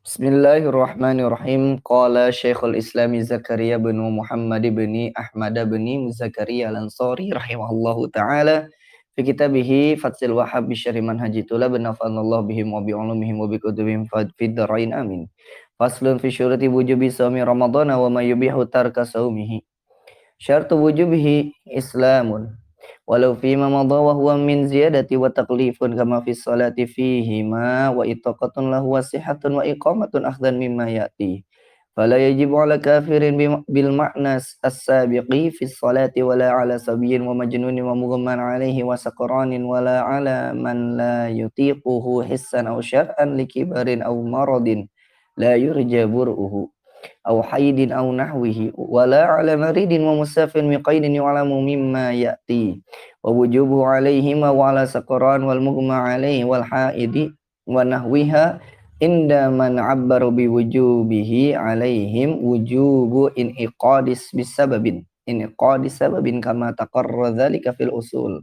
Bismillahirrahmanirrahim. Qala Syekhul Islam Zakaria bin Muhammad bin Ahmad bin Zakaria Al-Ansari rahimahullahu taala fi kitabih Fathul Wahhab bi syarhi manhaji tulab nafa'anallahu bihim wa bi ulumihim wa bi kutubihim fid dharain amin. Faslun fi syurati wujubi shaumi Ramadan wa ma yubihu tarka shaumihi. Syartu wujubihi islamun walau fima madha wa huwa min ziyadati wa taklifun kama fi sholati fihi ma wa itaqatun lahu wa sihatun wa iqamatun akhdan mimma ya'ti fala yajibu ala kafirin bil ma'na as-sabiqi fi sholati wala ala sabiyyin wa majnunin wa mughman alaihi wa saqranin wala ala man la yutiquhu hissan aw syar'an likibarin aw maradin la yurja bur'uhu أو حيد أو نحوه ولا على مريد ومسافر مقيد يعلم مما يأتي ووجوبه عليهما وعلى سقران والمغمى عليه والحائد ونحوها عند من عبر بوجوبه عليهم وجوب انعقاد سبب كما تقرر ذلك في الأصول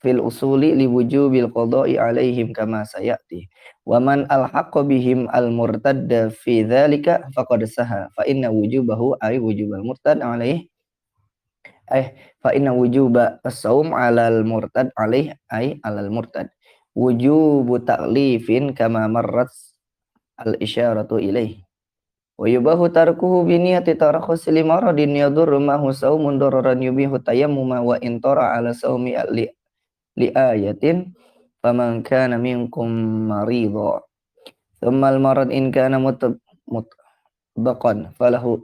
fil usuli li wujubil qada'i alaihim kama sayati wa man alhaqqa bihim al murtadda fi dzalika faqad saha fa inna wujubahu ay wujubal murtad alaih fa inna wujuba as-saum 'alal murtad alaih ay 'alal murtad wujubu ta'lifin kama marrat al isyaratu ilaih wa yubahu tarkuhu bi niyati tarakhus limaradin yadurru ma hu saumun dararan yubihu tayammuma wa intara 'ala saumi li ayatin faman kana minkum maridha thumma al marad in kana mutabaqan falahu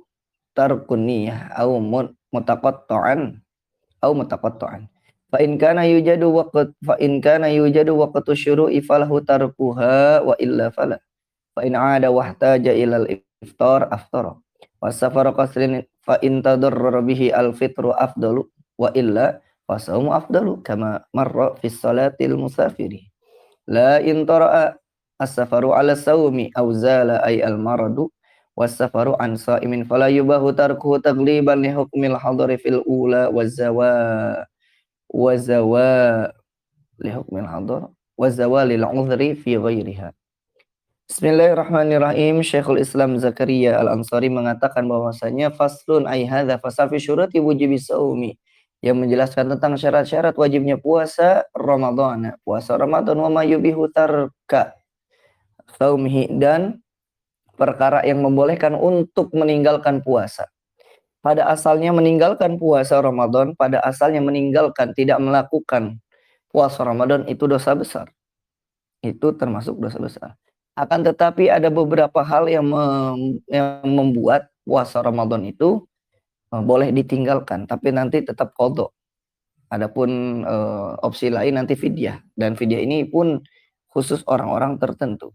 tarkun niyyah aw mutaqatta'an fa in kana yujadu waqtu syuru'i falahu tarkuha wa illa fala fa in 'ada wahtaja ila al iftar aftara wa safar qasrin fa in tadarrara bihi al fitru afdalu wa illa fasaumu afdalu kama marra fi salatil musafiri la intara'a as-safaru ala saumi aw zala ay al-maradu was-safaru an sa'imin fala yubahu tarkuhu tagliban li hukmil hadari fil ula wa li hukmil hadar wa zawalil udhri fi ghairiha. Bismillahirrahmanirrahim. Syekhul Islam Zakaria Al-Ansari mengatakan bahwasanya faslun ay hadza fasal fi syurati wujubi shaumi yang menjelaskan tentang syarat-syarat wajibnya puasa Ramadan. Puasa Ramadan wa ma yubihu tarka shaumihi dan perkara yang membolehkan untuk meninggalkan puasa. Pada asalnya meninggalkan puasa Ramadan, pada asalnya meninggalkan tidak melakukan puasa Ramadan itu dosa besar. Itu termasuk dosa besar. Akan tetapi ada beberapa hal yang membuat puasa Ramadan itu boleh ditinggalkan, tapi nanti tetap qadha. Adapun opsi lain nanti fidyah, dan fidyah ini pun khusus orang-orang tertentu.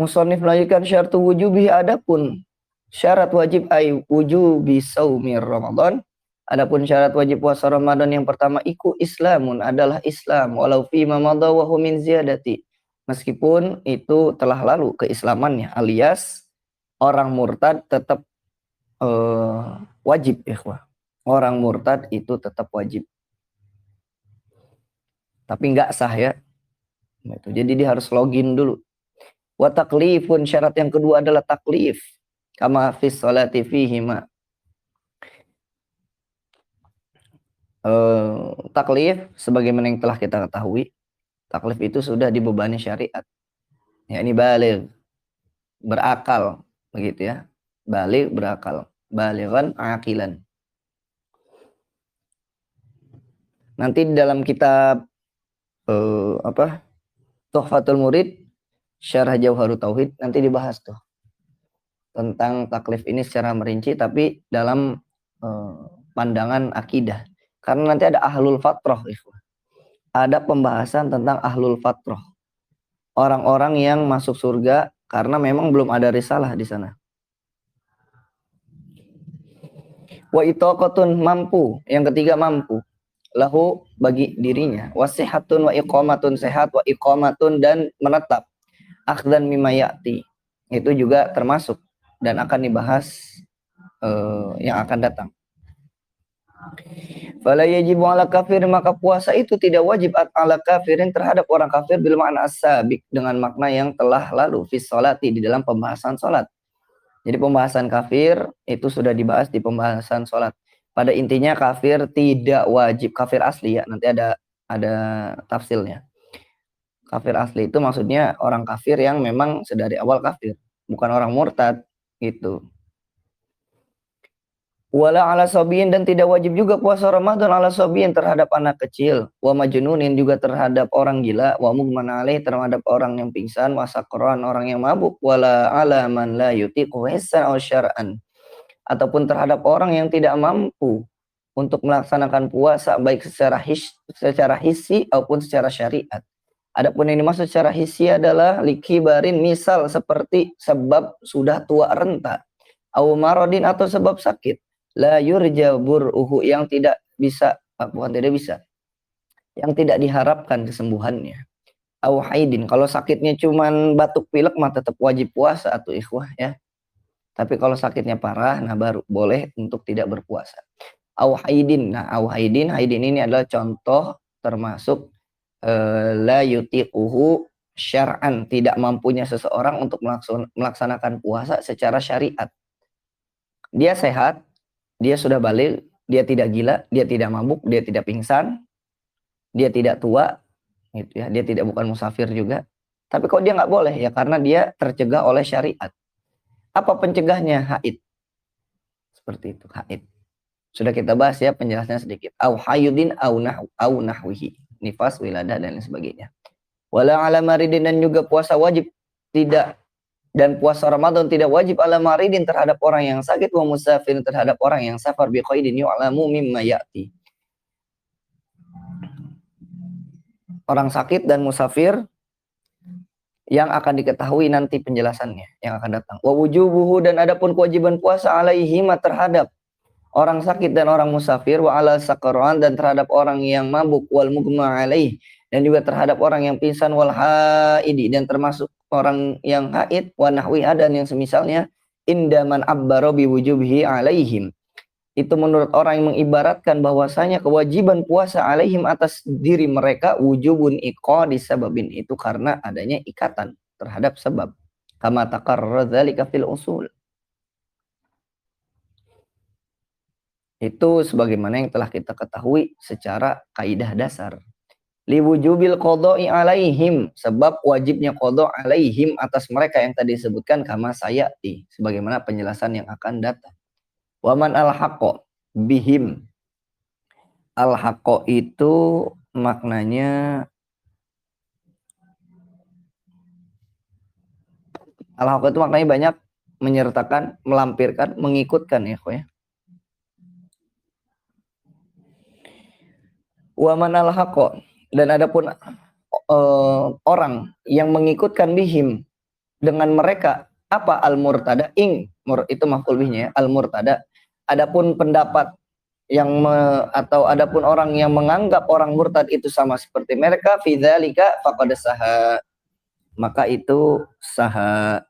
Musannif melanjutkan syartu wujubi, adapun syarat wajib ay wujubi shaumi Ramadan, adapun syarat wajib puasa Ramadan yang pertama iku islamun adalah Islam walau fi ma madha wa hu min ziyadati, meskipun itu telah lalu keislamannya, alias orang murtad tetap wajib ikhwah. Orang murtad itu tetap wajib. Tapi enggak sah ya. Jadi dia harus login dulu. Wa taklifun, syarat yang kedua adalah taklif. Kama fi sholati fihi ma. Taklif sebagaimana yang telah kita ketahui, taklif itu sudah dibebani syariat. Ya, ini baligh, berakal begitu ya. Baligh, berakal, balighan aqilan. Nanti di dalam kitab Tuhfatul Murid Syarah Jauharut Tauhid nanti dibahas tuh tentang taklif ini secara merinci, tapi dalam pandangan akidah. Karena nanti ada ahlul fatrah, ada pembahasan tentang ahlul fatrah, orang-orang yang masuk surga karena memang belum ada risalah di sana. Wa itaqatun, mampu, yang ketiga mampu, lahu bagi dirinya, wasihatun wa iqamatun, sehat, wa iqamatun dan menetap, akhdan mimma ya'ti, itu juga termasuk dan akan dibahas yang akan datang. Fala yajibu ala kafir, maka puasa itu tidak wajib ala kafirin terhadap orang kafir bil makna as-sabiq, dengan makna yang telah lalu fi sholati, di dalam pembahasan salat. Jadi pembahasan kafir itu sudah dibahas di pembahasan salat. Pada intinya kafir tidak wajib, kafir asli ya, nanti ada tafsilnya. Kafir asli itu maksudnya orang kafir yang memang sedari awal kafir, bukan orang murtad gitu. Wala ala sobiin, dan tidak wajib juga puasa Ramadan ala sobiin terhadap anak kecil, wa majnunin juga terhadap orang gila, wa mughman alaih terhadap orang yang pingsan, wa sakran orang yang mabuk, wala ala man la yutiqu hissan aw syar'an, ataupun terhadap orang yang tidak mampu untuk melaksanakan puasa baik secara hissi maupun secara syariat. Adapun yang dimaksud secara hissi adalah likibarin, misal seperti sebab sudah tua renta, au maradin atau sebab sakit, la yurja bur'uhu, yang tidak bisa, bukan tidak bisa, yang tidak diharapkan kesembuhannya. Au haidin, kalau sakitnya cuman batuk pilek mah tetap wajib puasa atau ikhwah ya. Tapi kalau sakitnya parah, nah baru boleh untuk tidak berpuasa. Au haidin, nah au haidin ini adalah contoh termasuk la yutiquhu syar'an, tidak mampunya seseorang untuk melaksanakan puasa secara syariat. Dia sehat, dia sudah balik, dia tidak gila, dia tidak mabuk, dia tidak pingsan, dia tidak tua, gitu ya, dia tidak bukan musafir juga. Tapi kok dia nggak boleh ya, karena dia tercegah oleh syariat. Apa pencegahnya? Haid. Seperti itu, haid. Sudah kita bahas ya penjelasannya sedikit. Au hayudin au nahwihi, nifas, wiladah dan lain sebagainya. Wala ala maridin, dan juga puasa wajib tidak, dan puasa Ramadan tidak wajib ala maridin terhadap orang yang sakit, wa musafirin terhadap orang yang safar, bi qaidin yu'lamu mimma ya'ti. Orang sakit dan musafir yang akan diketahui nanti penjelasannya yang akan datang. Wa wujubuhu, dan adapun kewajiban puasa alaihima terhadap orang sakit dan orang musafir, wa ala sakran, dan terhadap orang yang mabuk, wal mughma alaih, dan juga terhadap orang yang pingsan, wal haidi, dan termasuk orang yang haid, wa nahwiha, dan yang semisalnya, indaman abbaro bi wujubihi alaihim, itu menurut orang yang mengibaratkan bahwasanya kewajiban puasa alaihim atas diri mereka, wujubun iqadi sababin, itu karena adanya ikatan terhadap sebab, kama taqarrara dzalika fil usul. Itu sebagaimana yang telah kita ketahui secara kaidah dasar. Liwujubil qada'i alaihim, sebab wajibnya qada' alaihim atas mereka yang tadi disebutkan, kama sayati, sebagaimana penjelasan yang akan datang. Waman al-haqqa bihim, al-haqqa itu maknanya, al-haqqa itu maknanya banyak, menyertakan, melampirkan, mengikutkan ya kok ya. Waman al-haqqa, dan adapun orang yang mengikutkan bihim dengan mereka, apa al-murtada, itu maf'ul bihnya ya, al-murtada. Adapun pendapat yang atau adapun orang yang menganggap orang murtad itu sama seperti mereka, fi dzalika faqad saha, maka itu saha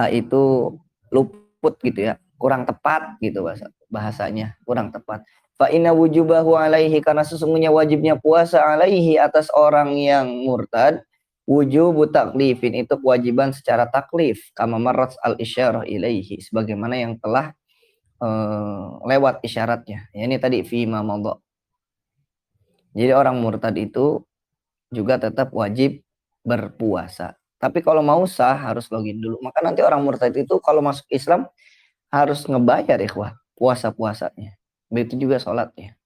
itu luput gitu ya, kurang tepat gitu bahasanya, kurang tepat. Fa inna wujubahu alaihi, karena sesungguhnya wajibnya puasa alaihi atas orang yang murtad, wujubu taklifin, itu kewajiban secara taklif, kama marrat al isyarah ilaihi, sebagaimana yang telah lewat isyaratnya. Ya, ini tadi fi ma madha. Jadi orang murtad itu juga tetap wajib berpuasa. Tapi kalau mau sah harus login dulu. Maka nanti orang murtad itu kalau masuk Islam harus ngebayar ikhwah puasa-puasanya. Begitu juga sholatnya.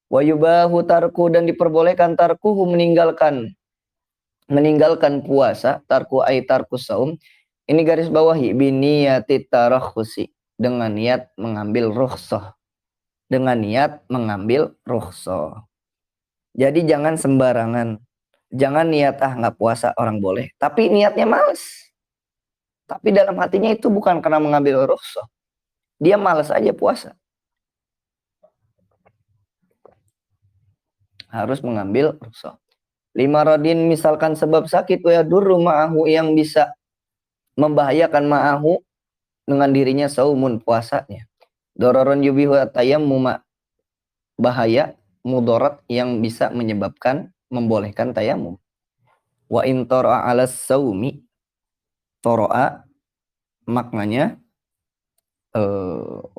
Wa yubahu tarku, dan diperbolehkan tarkuhu, meninggalkan puasa, tarku ay tarku saum. Ini garis bawahi, biniyati tarakhusi, dengan niat mengambil rukhsah. Dengan niat mengambil rukhsah. Jadi jangan sembarangan. Jangan niat nggak puasa orang boleh, tapi niatnya males. Tapi dalam hatinya itu bukan karena mengambil rukhsah. Dia males aja puasa. Harus mengambil rukhsah. Lima radin, misalkan sebab sakit, wa yadurru ma'ahu, yang bisa membahayakan ma'ahu dengan dirinya, saumun puasanya. Dororon yubihu tayammuma, bahaya mudarat yang bisa menyebabkan membolehkan tayamum. Wa in tara'a 'ala saumi, tara'a maknanya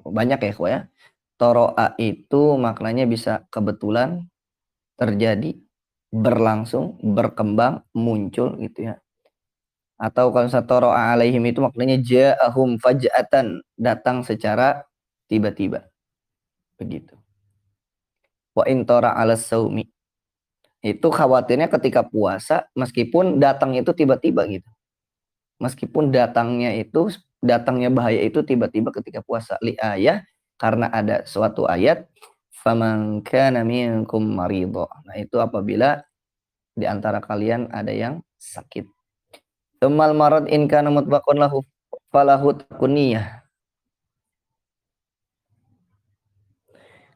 banyak ya ikhwah ya. Tara'a itu maknanya bisa kebetulan terjadi, berlangsung, berkembang, muncul gitu ya. Atau kalau tara'a alaihim itu maknanya ja'ahum faj'atan, datang secara tiba-tiba. Begitu. Wa in tara'a 'ala saumi, itu khawatirnya ketika puasa meskipun datang itu tiba-tiba gitu. Meskipun datangnya bahaya itu tiba-tiba ketika puasa, li ayah, karena ada suatu ayat, faman kana minkum maridho. Nah, itu apabila di antara kalian ada yang sakit. Tsummal marad in kana mutbaqun lahu falahu takuniyah.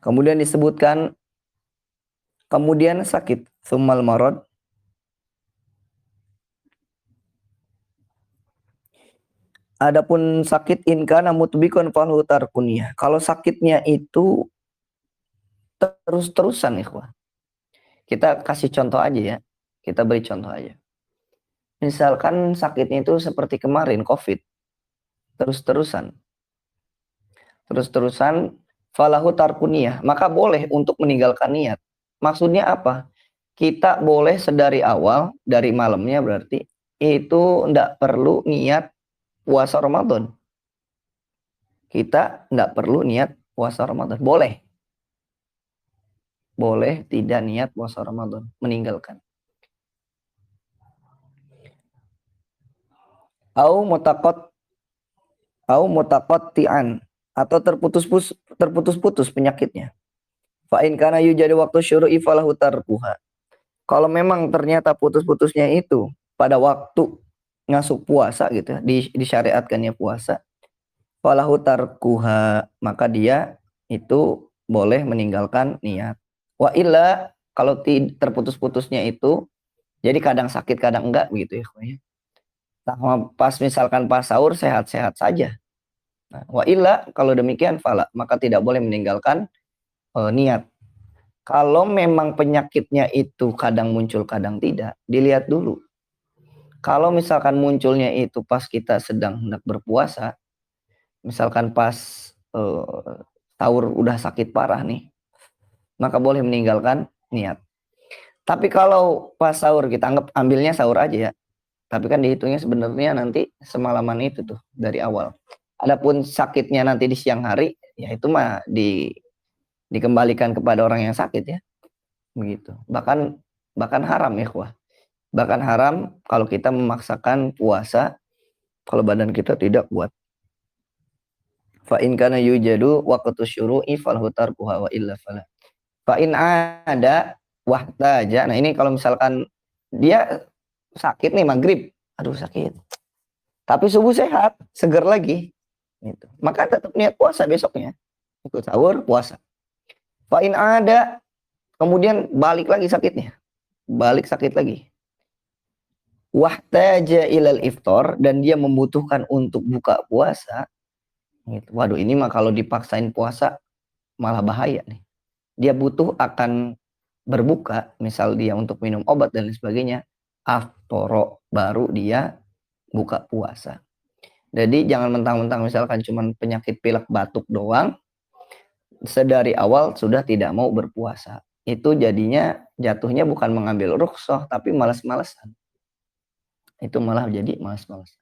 Kemudian disebutkan kemudian sakit, tsummal marad. Adapun sakit in kana mutbiqun falahu tarkuniyah. Kalau sakitnya itu terus-terusan ikhwah. Kita kasih contoh aja ya. Kita beri contoh aja. Misalkan sakitnya itu seperti kemarin COVID, terus-terusan. Terus-terusan falahu tarkuniyah, maka boleh untuk meninggalkan niat. Maksudnya apa? Kita boleh sedari awal, dari malamnya berarti, itu tidak perlu niat puasa Ramadan. Kita tidak perlu niat puasa Ramadan. Boleh. Boleh tidak niat puasa Ramadan. Meninggalkan. Au mutaqatti'an, atau terputus-putus penyakitnya. Fa in kana yujadu waktu syuru'i falahu tarkuha. Kalau memang ternyata putus-putusnya itu pada waktu ngasuh puasa gitu ya, disyariatkannya puasa, falahu tarkuha, maka dia itu boleh meninggalkan niat. Wa illa, kalau terputus-putusnya itu jadi kadang sakit kadang enggak begitu ya. Nah, pas misalkan pas sahur sehat-sehat saja. Nah, wa illa, kalau demikian fala, maka tidak boleh meninggalkan niat. Kalau memang penyakitnya itu kadang muncul kadang tidak, dilihat dulu. Kalau misalkan munculnya itu pas kita sedang hendak berpuasa, misalkan pas sahur udah sakit parah nih, maka boleh meninggalkan niat. Tapi kalau pas sahur, kita ambilnya sahur aja ya. Tapi kan dihitungnya sebenarnya nanti semalaman itu tuh dari awal. Adapun sakitnya nanti di siang hari, ya itu mah dikembalikan kepada orang yang sakit ya. Begitu. Bahkan haram ya, kuah. Bahkan haram kalau kita memaksakan puasa kalau badan kita tidak kuat. Fa in kana yujadu waqtu syuru'i falhu tarkuha wa illa fala. Fa in ada wahtaja. Nah, ini kalau misalkan dia sakit nih maghrib, aduh sakit. Tapi subuh sehat, seger lagi. Gitu. Maka tetap niat puasa besoknya. Ikut sahur, puasa. Fa in ada, kemudian balik lagi sakitnya. Balik sakit lagi. Wahtaja ilal iftar, dan dia membutuhkan untuk buka puasa. Gitu. Waduh, ini mah kalau dipaksain puasa malah bahaya nih. Dia butuh akan berbuka, misal dia untuk minum obat dan lain sebagainya, aftoro, baru dia buka puasa. Jadi jangan mentang-mentang misalkan cuma penyakit pilek batuk doang, sedari awal sudah tidak mau berpuasa. Itu jadinya jatuhnya bukan mengambil rukhsah, tapi malas-malasan. Itu malah jadi malas-malasan.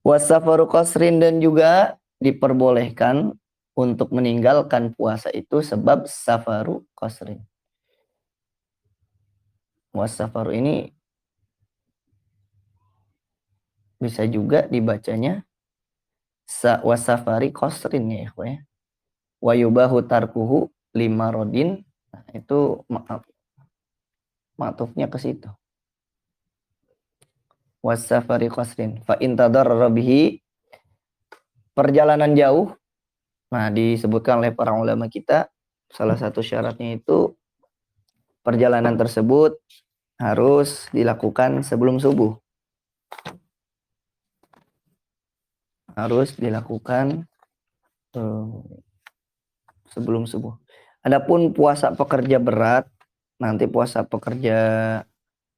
Wasafaru qasrin, dan juga diperbolehkan untuk meninggalkan puasa itu sebab safaru qasrin. Wasafaru ini bisa juga dibacanya wasafari qasrin ya ikhwan ya. Wa yubahu tarkuhu lima rodin. Nah, itu maktufnya ke situ. Wasafari qasrin. Fa in tadarrara bihi, perjalanan jauh. Nah, disebutkan oleh para ulama kita, salah satu syaratnya itu perjalanan tersebut harus dilakukan sebelum subuh. Harus dilakukan sebelum subuh. Adapun puasa pekerja berat, nanti puasa pekerja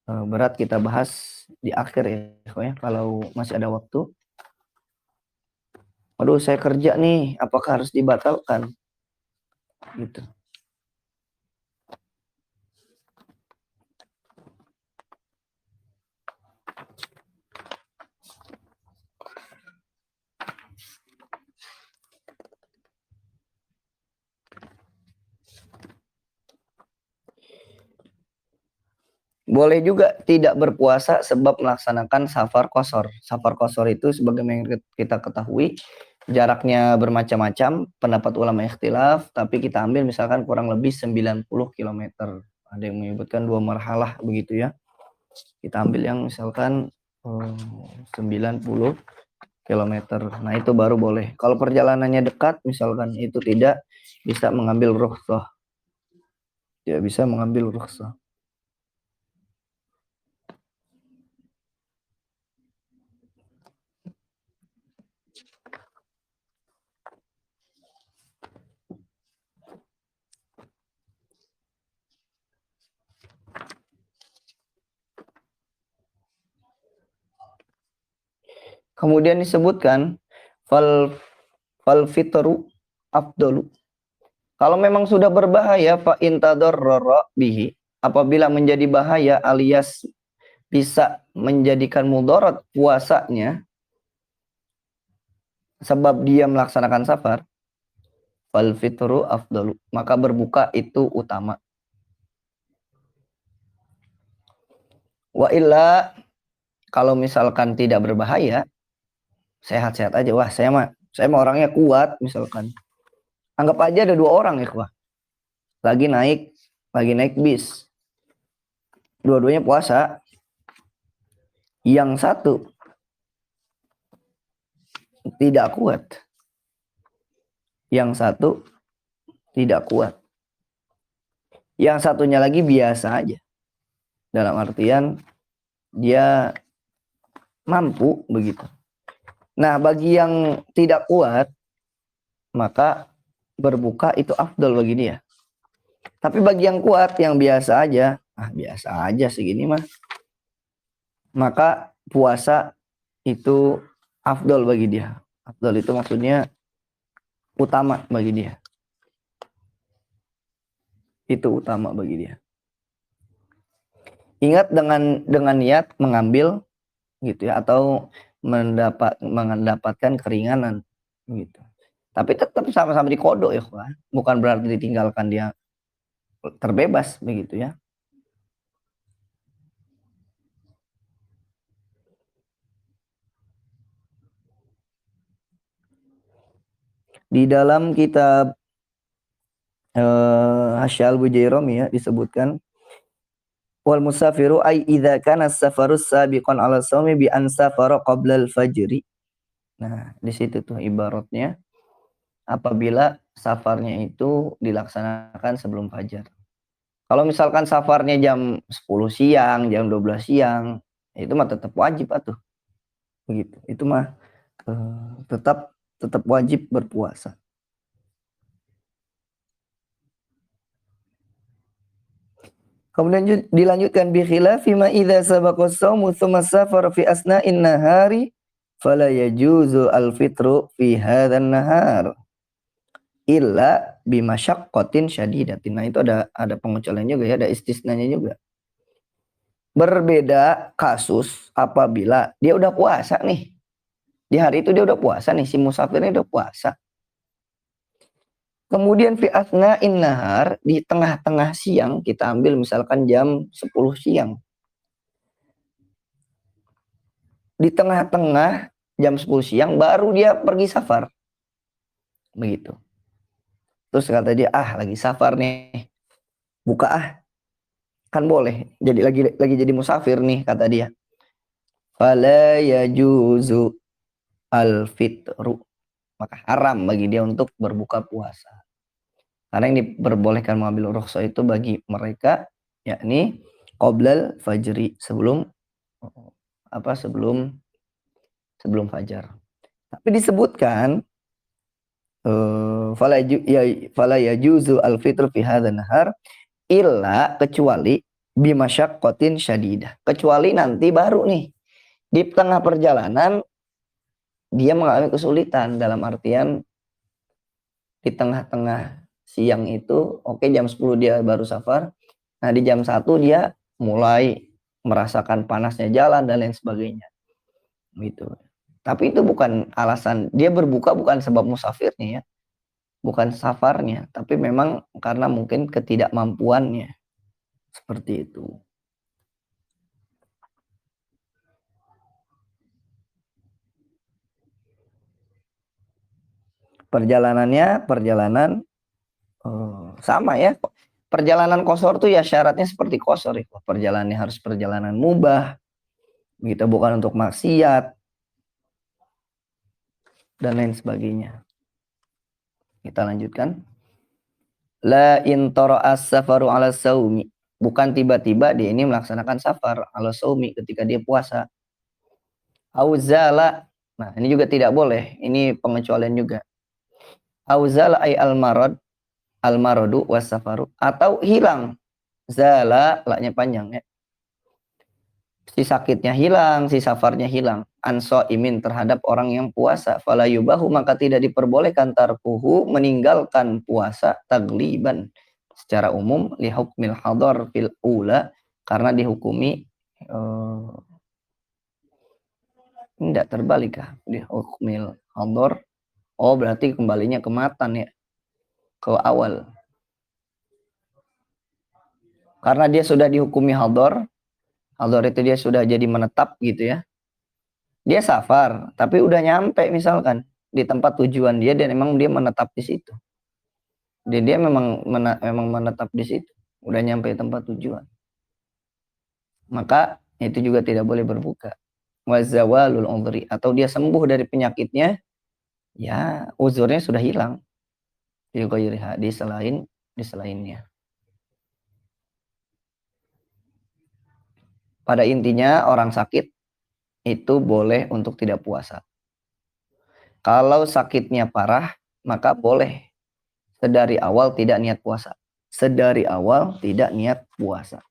berat kita bahas di akhir ya, kalau masih ada waktu. Aduh, saya kerja nih, apakah harus dibatalkan? Gitu. Boleh juga tidak berpuasa sebab melaksanakan safar qashar. Safar qashar itu sebagaimana kita ketahui jaraknya bermacam-macam, pendapat ulama ikhtilaf, tapi kita ambil misalkan kurang lebih 90 km. Ada yang menyebutkan 2 marhalah begitu ya. Kita ambil yang misalkan 90 km. Nah, itu baru boleh. Kalau perjalanannya dekat misalkan itu tidak bisa mengambil rukhsah. Tidak bisa mengambil rukhsah. Kemudian disebutkan fal fal fitru afdalu. Kalau memang sudah berbahaya fa intadarrara bihi, apabila menjadi bahaya alias bisa menjadikan mudarat puasanya sebab dia melaksanakan safar, fal fitru afdalu, maka berbuka itu utama. Wa illa, kalau misalkan tidak berbahaya, sehat-sehat aja. Wah, saya mah orangnya kuat misalkan. Anggap aja ada 2 orang ya, wah. Lagi naik bis. Dua-duanya puasa. Yang satu tidak kuat. Yang satu tidak kuat. Yang satunya lagi biasa aja. Dalam artian dia mampu begitu. Nah, bagi yang tidak kuat, maka berbuka itu afdal bagi dia. Tapi bagi yang kuat, yang biasa aja, biasa aja segini mah, maka puasa itu afdal bagi dia. Afdal itu maksudnya utama bagi dia. Itu utama bagi dia. Ingat dengan niat mengambil gitu ya, atau mendapatkan keringanan gitu. Tapi tetap sama-sama dikodok ya, bukan berarti ditinggalkan dia terbebas begitu ya. Di dalam kitab Hasyal Bujairami ya disebutkan wal musafiru ay idza kana safarus sabiqan ala shaumi bi an safara qabla al fajri. Nah, di situ tuh ibaratnya apabila safarnya itu dilaksanakan sebelum fajar. Kalau misalkan safarnya jam 10 siang, jam 12 siang, itu mah tetap wajib atuh. Begitu. Itu mah tetap wajib berpuasa. Kemudian dilanjutkan bi khilafi ma idza sabaqa shaumu tsumma safara fi asna'in nahari fala yajuzu al-fitru fi hadzal nahar illa bi masyaqqatin syadidatin. Nah, itu ada pengecualian juga ya, ada istisnanya juga. Berbeda kasus apabila dia udah puasa nih. Di hari itu dia udah puasa nih, si musafir ini udah puasa. Kemudian fi asna'in nahar, di tengah-tengah siang, kita ambil misalkan jam 10 siang. Di tengah-tengah jam 10 siang baru dia pergi safar. Begitu. Terus kata dia, lagi safar nih. Buka kan boleh. Jadi lagi jadi musafir nih kata dia. Fala yajuzu al-fitru. Maka haram bagi dia untuk berbuka puasa. Karena yang diperbolehkan mengambil rukhsah itu bagi mereka yakni qoblal fajri, sebelum fajar. Tapi disebutkan Fala yajuzu al-fitru fi hadzal nahar illa, kecuali bimasyaqqatin syadidah. Kecuali nanti baru nih di tengah perjalanan dia mengalami kesulitan, dalam artian di tengah-tengah siang itu, oke, jam 10 dia baru safar. Nah, di jam 1 dia mulai merasakan panasnya jalan dan lain sebagainya. Gitu. Tapi itu bukan alasan dia berbuka, bukan sebab musafirnya ya. Bukan safarnya, tapi memang karena mungkin ketidakmampuannya. Seperti itu. Perjalanan sama ya. Perjalanan kosor tuh ya syaratnya seperti kosor ya. Perjalanannya harus perjalanan mubah, gitu, bukan untuk maksiat dan lain sebagainya. Kita lanjutkan. La intoro as-safaru ala saumi. Bukan tiba-tiba dia ini melaksanakan safar ala saumi ketika dia puasa. Auzala. Nah, ini juga tidak boleh. Ini pengecualian juga. Auzala ay al-maradu was safaru, atau hilang. Zala, laknya panjang ya. Si sakitnya hilang, si safarnya hilang. Anso imin, terhadap orang yang puasa. Fala yubahu, maka tidak diperbolehkan tarkuhu, meninggalkan puasa tagliban. Secara umum, li hukmil hadar fil ula, karena dihukumi tidak terbalik kah? Di hukmil hadar. Oh, berarti kembalinya ke matan ya, ke awal. Karena dia sudah dihukumi hadar itu dia sudah jadi menetap gitu ya. Dia safar, tapi udah nyampe misalkan di tempat tujuan dia, dan emang dia menetap di situ. Dia memang menetap di situ, udah nyampe tempat tujuan. Maka itu juga tidak boleh berbuka. Wazawalul udhri, atau dia sembuh dari penyakitnya, ya uzurnya sudah hilang. Di selainnya. Pada intinya orang sakit itu boleh untuk tidak puasa. Kalau sakitnya parah, maka boleh sedari awal tidak niat puasa. Sedari awal tidak niat puasa.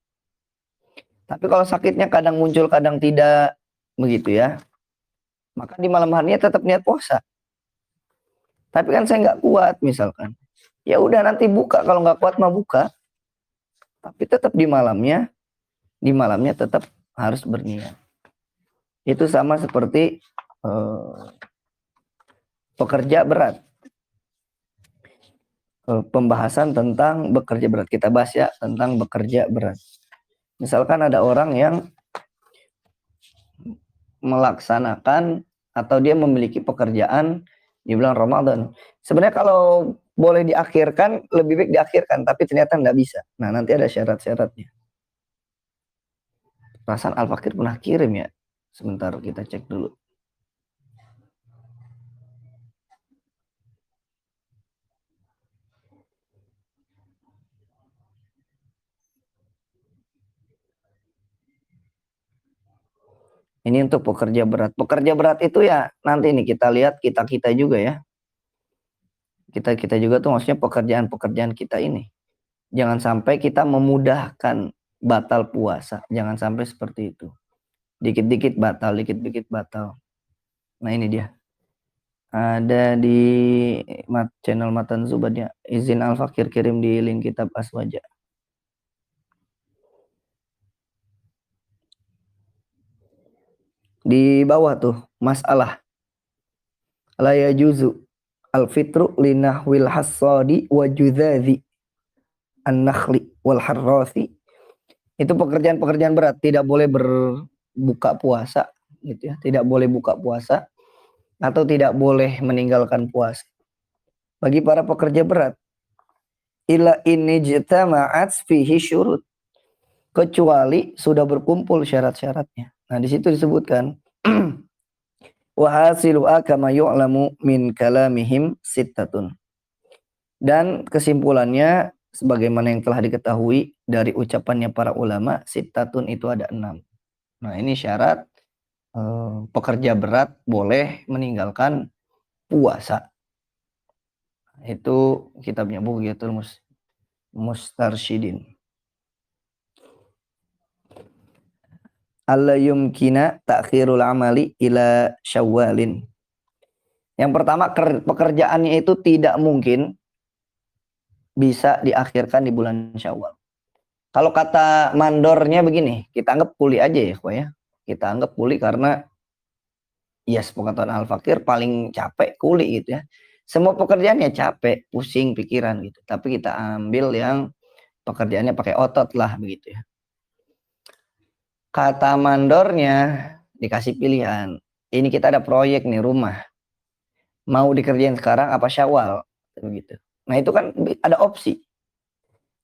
Tapi kalau sakitnya kadang muncul, kadang tidak, begitu ya, maka di malam harinya tetap niat puasa. Tapi kan saya nggak kuat misalkan. Ya udah nanti buka, kalau nggak kuat mah buka. Tapi tetap di malamnya tetap harus berniat. Itu sama seperti pekerja berat. Pembahasan tentang bekerja berat. Kita bahas ya tentang bekerja berat. Misalkan ada orang yang melaksanakan atau dia memiliki pekerjaan di bulan Ramadan. Sebenarnya kalau boleh diakhirkan, lebih baik diakhirkan, tapi ternyata nggak bisa. Nah, nanti ada syarat-syaratnya. Perasaan Al-Fakir pernah kirim ya. Sebentar kita cek dulu. Ini untuk pekerja berat. Pekerja berat itu ya nanti nih kita lihat kita juga ya. Kita juga tuh maksudnya pekerjaan-pekerjaan kita ini. Jangan sampai kita memudahkan batal puasa. Jangan sampai seperti itu. Dikit-dikit batal, dikit-dikit batal. Nah, ini dia. Ada di channel Matan Zubad ya. Izin Al-Fakir kirim di link kitab Aswaja. Di bawah tuh masalah la yajuzu al-fitru linahwil hasadi wa judzazi an-nakhli wal harrathi. Itu pekerjaan-pekerjaan berat, tidak boleh berbuka puasa gitu ya. Tidak boleh buka puasa atau tidak boleh meninggalkan puasa. Bagi para pekerja berat, illa inni jitama'at fihi syurut, kecuali sudah berkumpul syarat-syaratnya. Nah, di situ disebutkan wa hasilu'a kama yu'lamu min kalamihim sittatun. Dan kesimpulannya sebagaimana yang telah diketahui dari ucapannya para ulama, sittatun itu ada 6. Nah, ini syarat pekerja berat boleh meninggalkan puasa. Itu kitabnya Bughyatul Mustarsyidin. Alla yumkina ta'khirul amali ila syawalin. Yang pertama, pekerjaannya itu tidak mungkin bisa diakhirkan di bulan Syawal. Kalau kata mandornya begini, kita anggap kuli aja ya, Pak ya. Kita anggap kuli karena ya sepengetahuan Al-Fakir paling capek kuli gitu ya. Semua pekerjaannya capek, pusing pikiran gitu. Tapi kita ambil yang pekerjaannya pakai otot lah begitu ya. Kata mandornya dikasih pilihan. Ini kita ada proyek nih rumah. Mau dikerjain sekarang apa Syawal begitu. Nah, itu kan ada opsi.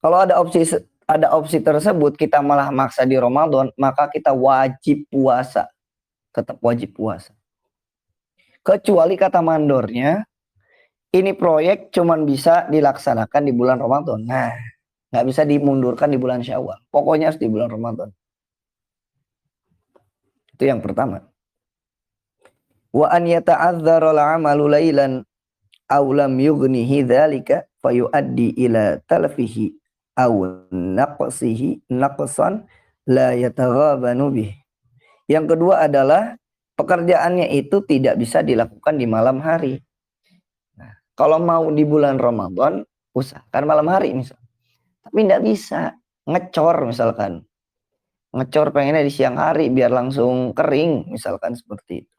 Kalau ada opsi tersebut kita malah maksa di Ramadan, maka kita wajib puasa. Tetap wajib puasa. Kecuali kata mandornya, ini proyek cuman bisa dilaksanakan di bulan Ramadan. Nah, nggak bisa dimundurkan di bulan Syawal. Pokoknya harus di bulan Ramadan. Itu yang pertama. Wa an yata'adzdzara al-'amalu lailan aw lam yughnihi dzalika fayuaddi ila talfihi aw naqsan la yataghabanu bih. Yang kedua adalah pekerjaannya itu tidak bisa dilakukan di malam hari. Nah, kalau mau di bulan Ramadan, usahakan malam hari misal. Tapi tidak bisa ngecor misalkan. Ngecor pengennya di siang hari biar langsung kering misalkan seperti itu.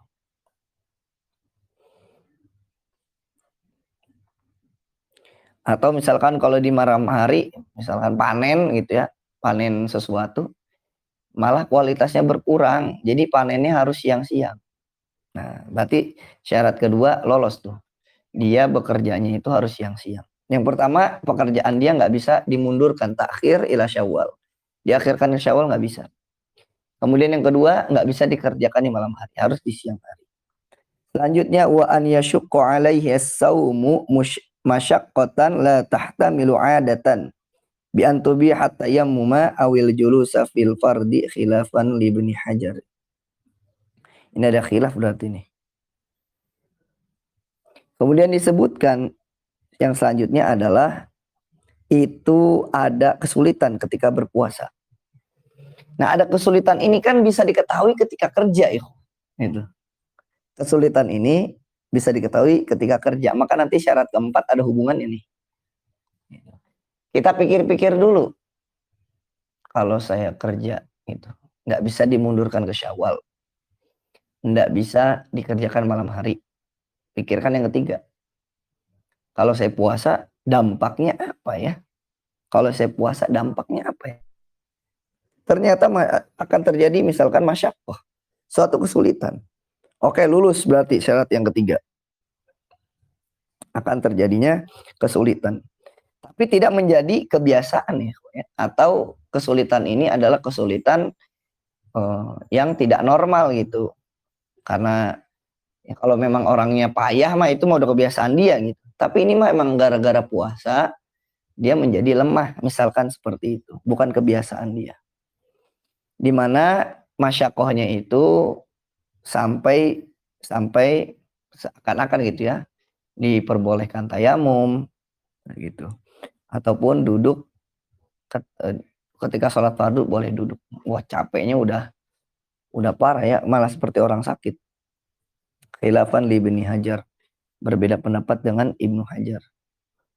Atau misalkan kalau di malam hari, misalkan panen gitu ya, panen sesuatu, malah kualitasnya berkurang. Jadi panennya harus siang-siang. Nah, berarti syarat kedua lolos tuh. Dia bekerjanya itu harus siang-siang. Yang pertama, pekerjaan dia nggak bisa dimundurkan, takhir ila syawal. Diakhirkan di syawal nggak bisa. Kemudian yang kedua, nggak bisa dikerjakan di malam hari, harus di siang hari. Selanjutnya, wa an yashukka alaihi as-sawmu masyaqqatan la tahtamilu 'adatan bi an tubiha tayammuma awil julusa fil fardi khilafan li Ibnu Hajar. Ini ada khilaf berarti nih. Kemudian disebutkan yang selanjutnya adalah itu ada kesulitan ketika berpuasa. Nah, ada kesulitan ini kan bisa diketahui ketika kerja ya. Itu. Kesulitan ini bisa diketahui ketika kerja. Maka nanti syarat keempat ada hubungannya nih. Kita pikir-pikir dulu. Kalau saya kerja itu nggak bisa dimundurkan ke Syawal, nggak bisa dikerjakan malam hari. Pikirkan yang ketiga. Kalau saya puasa, dampaknya apa ya? Kalau saya puasa, dampaknya apa ya? Ternyata akan terjadi misalkan masyaqqah, suatu kesulitan. Oke, lulus berarti syarat yang ketiga. Akan terjadinya kesulitan. Tapi tidak menjadi kebiasaan ya. Atau kesulitan ini adalah kesulitan yang tidak normal gitu. Karena ya, kalau memang orangnya payah mah itu mau udah kebiasaan dia gitu. Tapi ini mah emang gara-gara puasa dia menjadi lemah, misalkan seperti itu. Bukan kebiasaan dia. Dimana masyakohnya itu sampai seakan-akan gitu ya, diperbolehkan tayamum gitu. Ataupun duduk ketika sholat fardu boleh duduk. Wah, capeknya udah parah ya, malah seperti orang sakit. Khilafan li Ibnu Hajar, berbeda pendapat dengan Ibnu Hajar.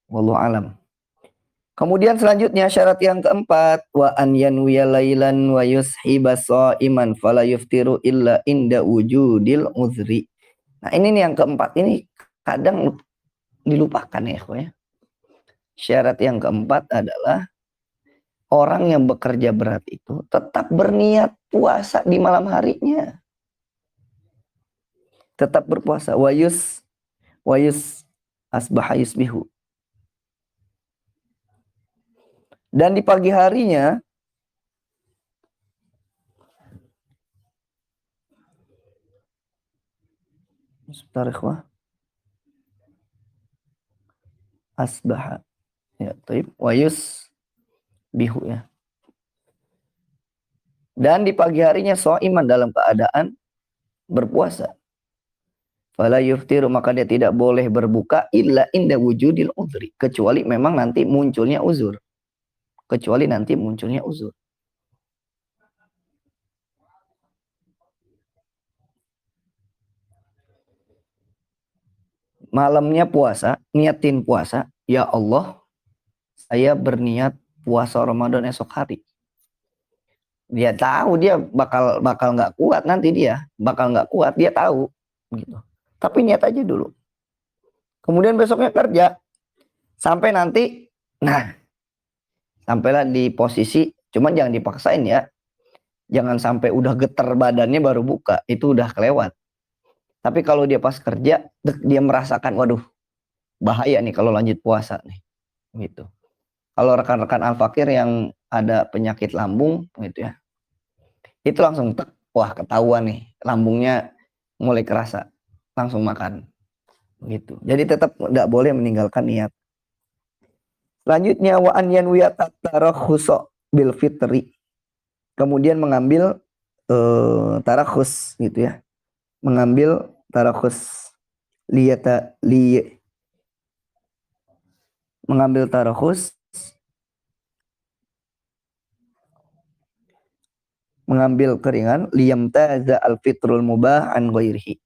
Wallahu alam. Kemudian selanjutnya syarat yang keempat, wa an yanwiya lailan wa yushiba shaiman fala yuftiru illa inda wujudil uzri. Nah, ini nih yang keempat ini kadang dilupakan ya. Syarat yang keempat adalah orang yang bekerja berat itu tetap berniat puasa di malam harinya. Tetap berpuasa. Wayus asbaha yusbihu. Dan di pagi harinya sebentar ikhwah. Asbaha. Ya, taib. Wayus bihu ya. Dan di pagi harinya shaiman dalam keadaan berpuasa. Fala yuftiru, maka dia tidak boleh berbuka illa inda wujudil uzri, kecuali memang nanti munculnya uzur. Kecuali nanti munculnya uzur. Malamnya puasa, niatin puasa, ya Allah, saya berniat puasa Ramadan esok hari. Dia tahu dia bakal nggak kuat nanti, dia bakal nggak kuat, dia tahu gitu. Tapi niat aja dulu. Kemudian besoknya kerja sampai nanti, nah, sampailah di posisi, cuman jangan dipaksain ya. Jangan sampai udah getar badannya baru buka, itu udah kelewat. Tapi kalau dia pas kerja, dia merasakan, waduh, bahaya nih kalau lanjut puasa nih, gitu. Kalau rekan-rekan Al-Fakir yang ada penyakit lambung, gitu ya, itu langsung wah ketahuan nih, lambungnya mulai kerasa, langsung makan, gitu. Jadi tetap tidak boleh meninggalkan niat. Selanjutnya wa an yanwiyata tarakhusa bil fitri. Kemudian mengambil tarakhus gitu ya. Mengambil tarakhus liyata li mengambil tarakhus, mengambil keringan liyam taza al fitrul mubah an ghairihi,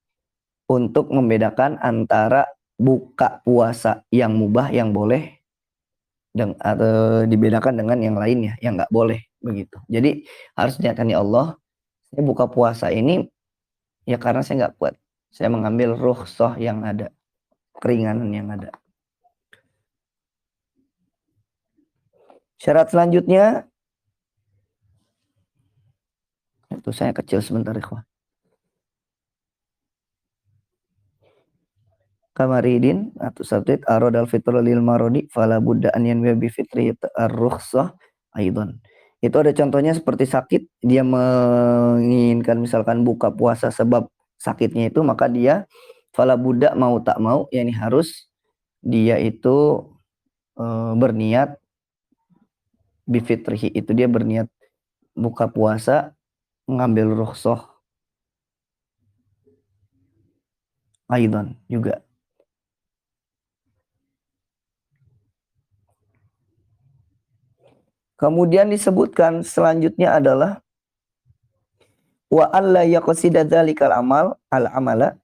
untuk membedakan antara buka puasa yang mubah yang boleh dan atau dibedakan dengan yang lainnya yang nggak boleh, begitu. Jadi harus niatkan, ya Allah, saya buka puasa ini ya karena saya nggak kuat, saya mengambil rukhsah yang ada, keringanan yang ada. Syarat selanjutnya, itu saya kecil sebentar ikhwah. Kamaridin atau sabit arodal fitr lil marodi fala budda an yanwi bi fitri ar-rukhsah aidan. Itu ada contohnya seperti sakit, dia menginginkan misalkan buka puasa sebab sakitnya itu, maka dia fala budda, mau tak mau, yakni harus dia itu berniat bifitrihi, itu dia berniat buka puasa mengambil rukhsah aidan juga. Kemudian disebutkan selanjutnya adalah wa alla yaqsida dzalikal amal al amala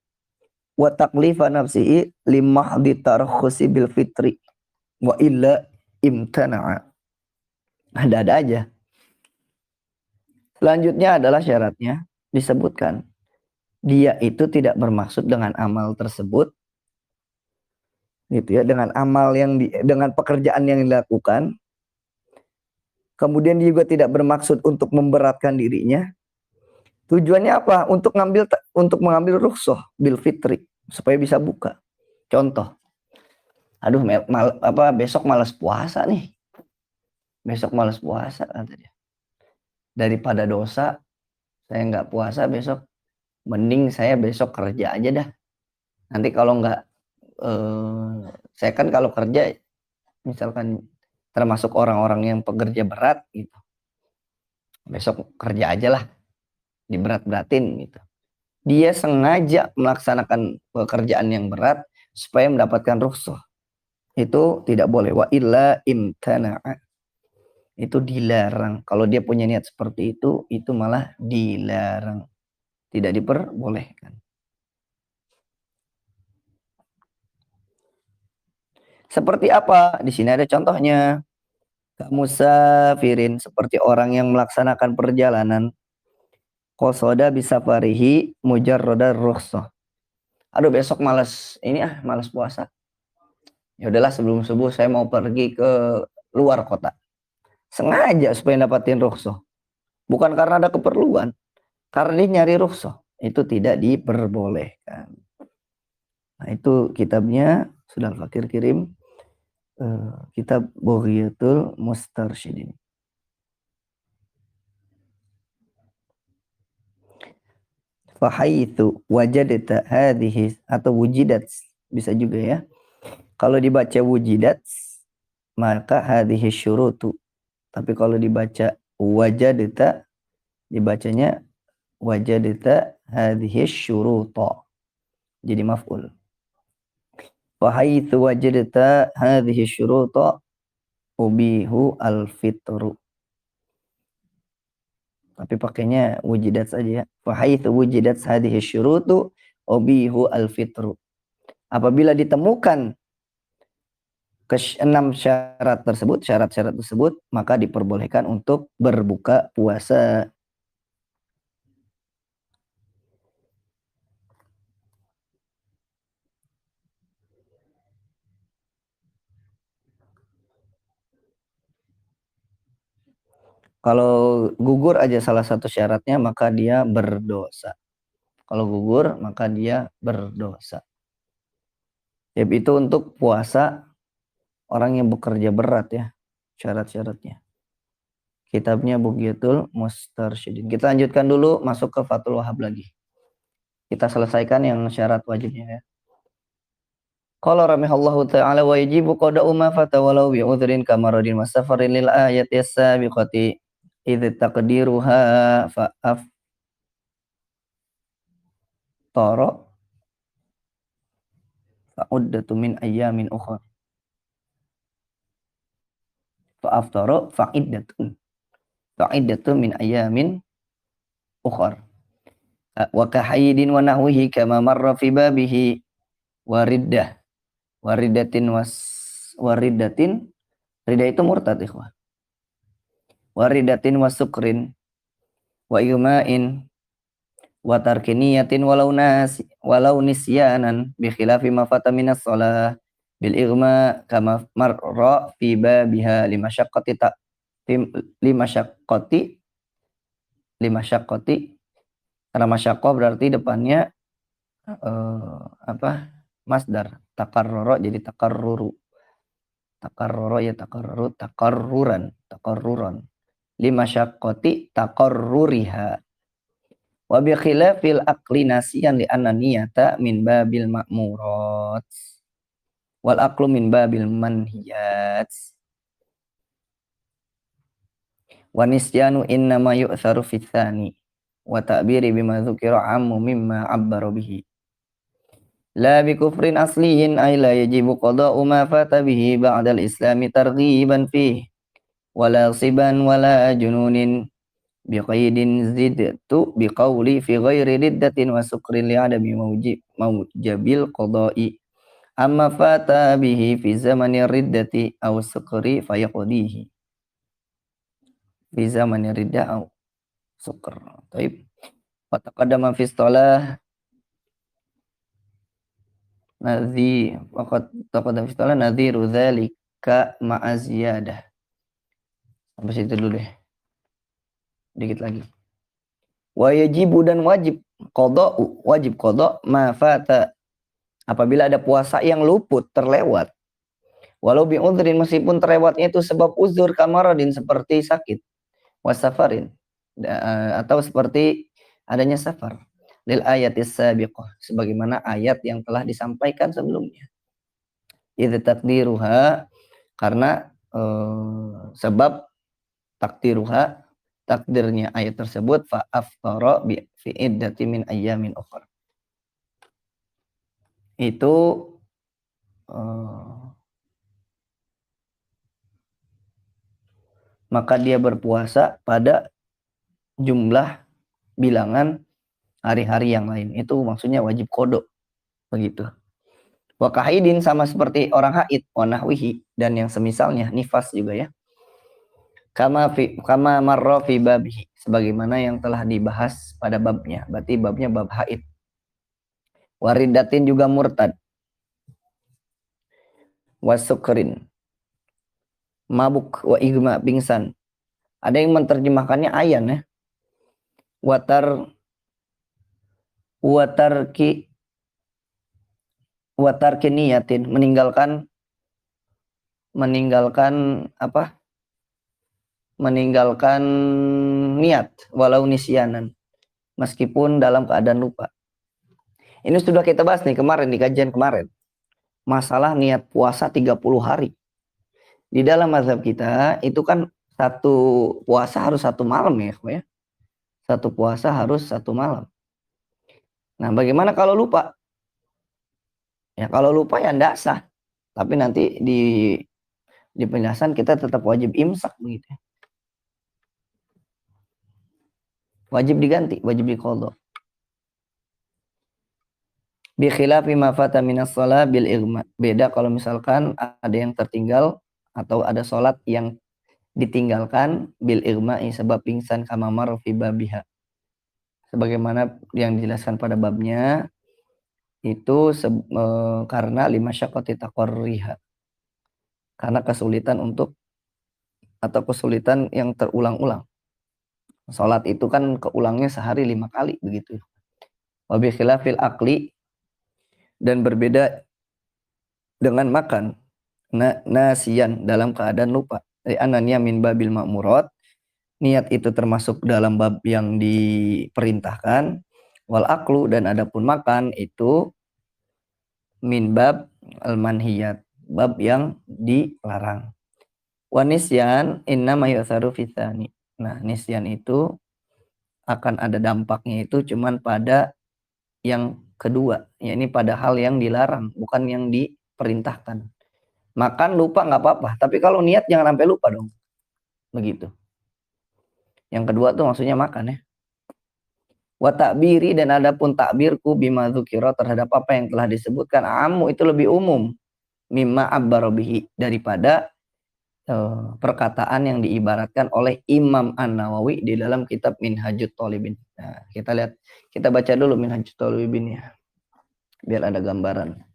wa taklifa nafsihi limahdi tarakhusi bil fitri wa illa imtana'a. Ada-ada aja. Selanjutnya adalah syaratnya disebutkan dia itu tidak bermaksud dengan amal tersebut, gitu ya, dengan amal yang dengan pekerjaan yang dilakukan. Kemudian dia juga tidak bermaksud untuk memberatkan dirinya. Tujuannya apa? Untuk mengambil rukhsah bil fitri, supaya bisa buka. Contoh, aduh besok malas puasa nih. Besok malas puasa kata dia. Daripada dosa, saya nggak puasa besok, mending saya besok kerja aja dah. Nanti kalau nggak, saya kan kalau kerja misalkan termasuk orang-orang yang pekerja berat gitu, besok kerja aja lah, diberat-beratin gitu. Dia sengaja melaksanakan pekerjaan yang berat supaya mendapatkan rukhsah. Itu tidak boleh. Wa illa imtana'a, itu dilarang. Kalau dia punya niat seperti itu malah dilarang, tidak diperbolehkan. Seperti apa? Di sini ada contohnya. Kamusafirin, seperti orang yang melaksanakan perjalanan. Qasoda bisafarihi mujarrada rukhsah. Aduh besok malas puasa. Ya udahlah, sebelum subuh saya mau pergi ke luar kota. Sengaja supaya dapatin rukhsah. Bukan karena ada keperluan, karena dia nyari rukhsah. Itu tidak diperbolehkan. Nah, itu kitabnya sudah Fakir kirim, kitab Bughiyatul Mustarsyidin. Fahaitsu wajadta hadhihi, atau wujidat bisa juga ya. Kalau dibaca wujidat maka hadhihi syurutu. Tapi kalau dibaca wajadta, dibacanya wajadta hadhihi syuruta. jadi maf'ul. Fa haitsu wajadta hadhihi syuruta ubihu al-fitru. Tapi pakainya wujidat saja ya. Fa haitsu wujidat hadhihi syurutu ubihu al-fitru. Apabila ditemukan ke-6 syarat-syarat tersebut, maka diperbolehkan untuk berbuka puasa. Kalau gugur aja salah satu syaratnya, maka dia berdosa. Kalau gugur, maka dia berdosa. Itu untuk puasa orang yang bekerja berat ya, syarat-syaratnya. Kitabnya Bughyatul Mustarsyidin. Kita lanjutkan dulu, masuk ke Fathul Wahhab lagi. Kita selesaikan yang syarat wajibnya ya. Qala rahimahullahu ta'ala wa yajibu qada'u ma fata walau bi udhrin kamaradin wa safarin lil ayati as-sabiqati idh taqdiruha fa aftara fa uddatu min ayyamin ukhra fa aftara fa iddatun min ayyamin ukhra wa kahayidin wa nahwihi kama marra fi babihi wariddah waridatin waridatin rida itu murtad ikhwah waridatin wasukrin wa igma'in wa tarkiniyatin walau nisyanan bi khilafi ma fata minas shalah bil igma kama marra fi babiha limasyaqqati karena masyaqqah berarti depannya masdar takarrara jadi takarruran limasyaqqati takarruriha wa bi khilafil aqli nasiyan li anna niyata min babil ma'murat wal aqlu min babil manhiyat wa nisyanu inna ma yu'tharu fi tsani wa ta'biri bima dzukira ammu mimma 'abbara bihi la bi kufrin asliyin ay la yajibu qada'u ma fata bihi ba'da al-islami targhiban fihi wala siban wala jununin biqaidin zidtu biqauli fi ghairi riddatin wa sukrin li'adami maujabil qada'i amma fata bihi fi zamani riddati aw sukri fayaqdihi fi zamani ridda aw sukr. Taib wa taqaddama fi istilah nadhiru dzalika ma'a ziyadah. Sampai situ dulu deh. Dikit lagi. Wa yajibu dan wajib qada ma fata apabila ada puasa yang luput terlewat walau bi udhrin meskipun terlewatnya itu sebab uzur kamaradin seperti sakit wasafarin atau seperti adanya safar lil ayatis sabiqah sebagaimana ayat yang telah disampaikan sebelumnya idz taqdiruha karena sebab takdirnya ayat tersebut fa aftara bi fi iddati min ayyamin ukhra itu maka dia berpuasa pada jumlah bilangan hari-hari yang lain. Itu maksudnya wajib qada begitu. Wa kahidin sama seperti orang haid, wa nahwihi dan yang semisalnya nifas juga ya. Kama marra fi babihi sebagaimana yang telah dibahas pada babnya. Berarti babnya bab haid. Waridatin juga murtad. Wasukrin mabuk wa igma pingsan. Ada yang menerjemahkannya ayan ya. Watarki niyatin meninggalkan niat walau nisyanan meskipun dalam keadaan lupa. Ini sudah kita bahas nih kemarin di kajian kemarin. Masalah niat puasa 30 hari. Di dalam mazhab kita itu kan satu puasa harus 1 malam ya. Satu puasa harus 1 malam. Nah, bagaimana kalau lupa? Ya kalau lupa ya ndak sah. Tapi nanti di penjelasan kita tetap wajib imsak begitu. Wajib diganti, wajib diqadha. Bi khilafi ma fata minas shalah bil igma. Beda kalau misalkan ada yang tertinggal atau ada sholat yang ditinggalkan bil igma'i sebab pingsan kama mar fi babiha. Sebagaimana yang dijelaskan pada babnya itu karena lima syaqqati taqarriha. Karena kesulitan untuk atau kesulitan yang terulang-ulang. Sholat itu kan keulangnya sehari 5 kali begitu. Wa bi khilafil akli, dan berbeda dengan makan nasian dalam keadaan lupa. Ananya min babil ma'murat, niat itu termasuk dalam bab yang diperintahkan. Wal aklu, dan adapun makan itu min bab al manhiyat, bab yang dilarang. Wa nisyan inna ma yusaru fitsani. Nah, nisyan itu akan ada dampaknya itu cuman pada yang kedua, yakni pada hal yang dilarang, bukan yang diperintahkan. Makan lupa nggak apa-apa, tapi kalau niat jangan sampai lupa dong. Begitu. Yang kedua tuh maksudnya makan ya. Wa ta'biri, dan adapun takbirku bima dzukira terhadap apa yang telah disebutkan, amu itu lebih umum mimma abbara bihi, daripada perkataan yang diibaratkan oleh Imam An-Nawawi di dalam kitab Minhajut Thalibin. Nah, kita lihat, kita baca dulu Minhajut Thalibin ya, biar ada gambaran.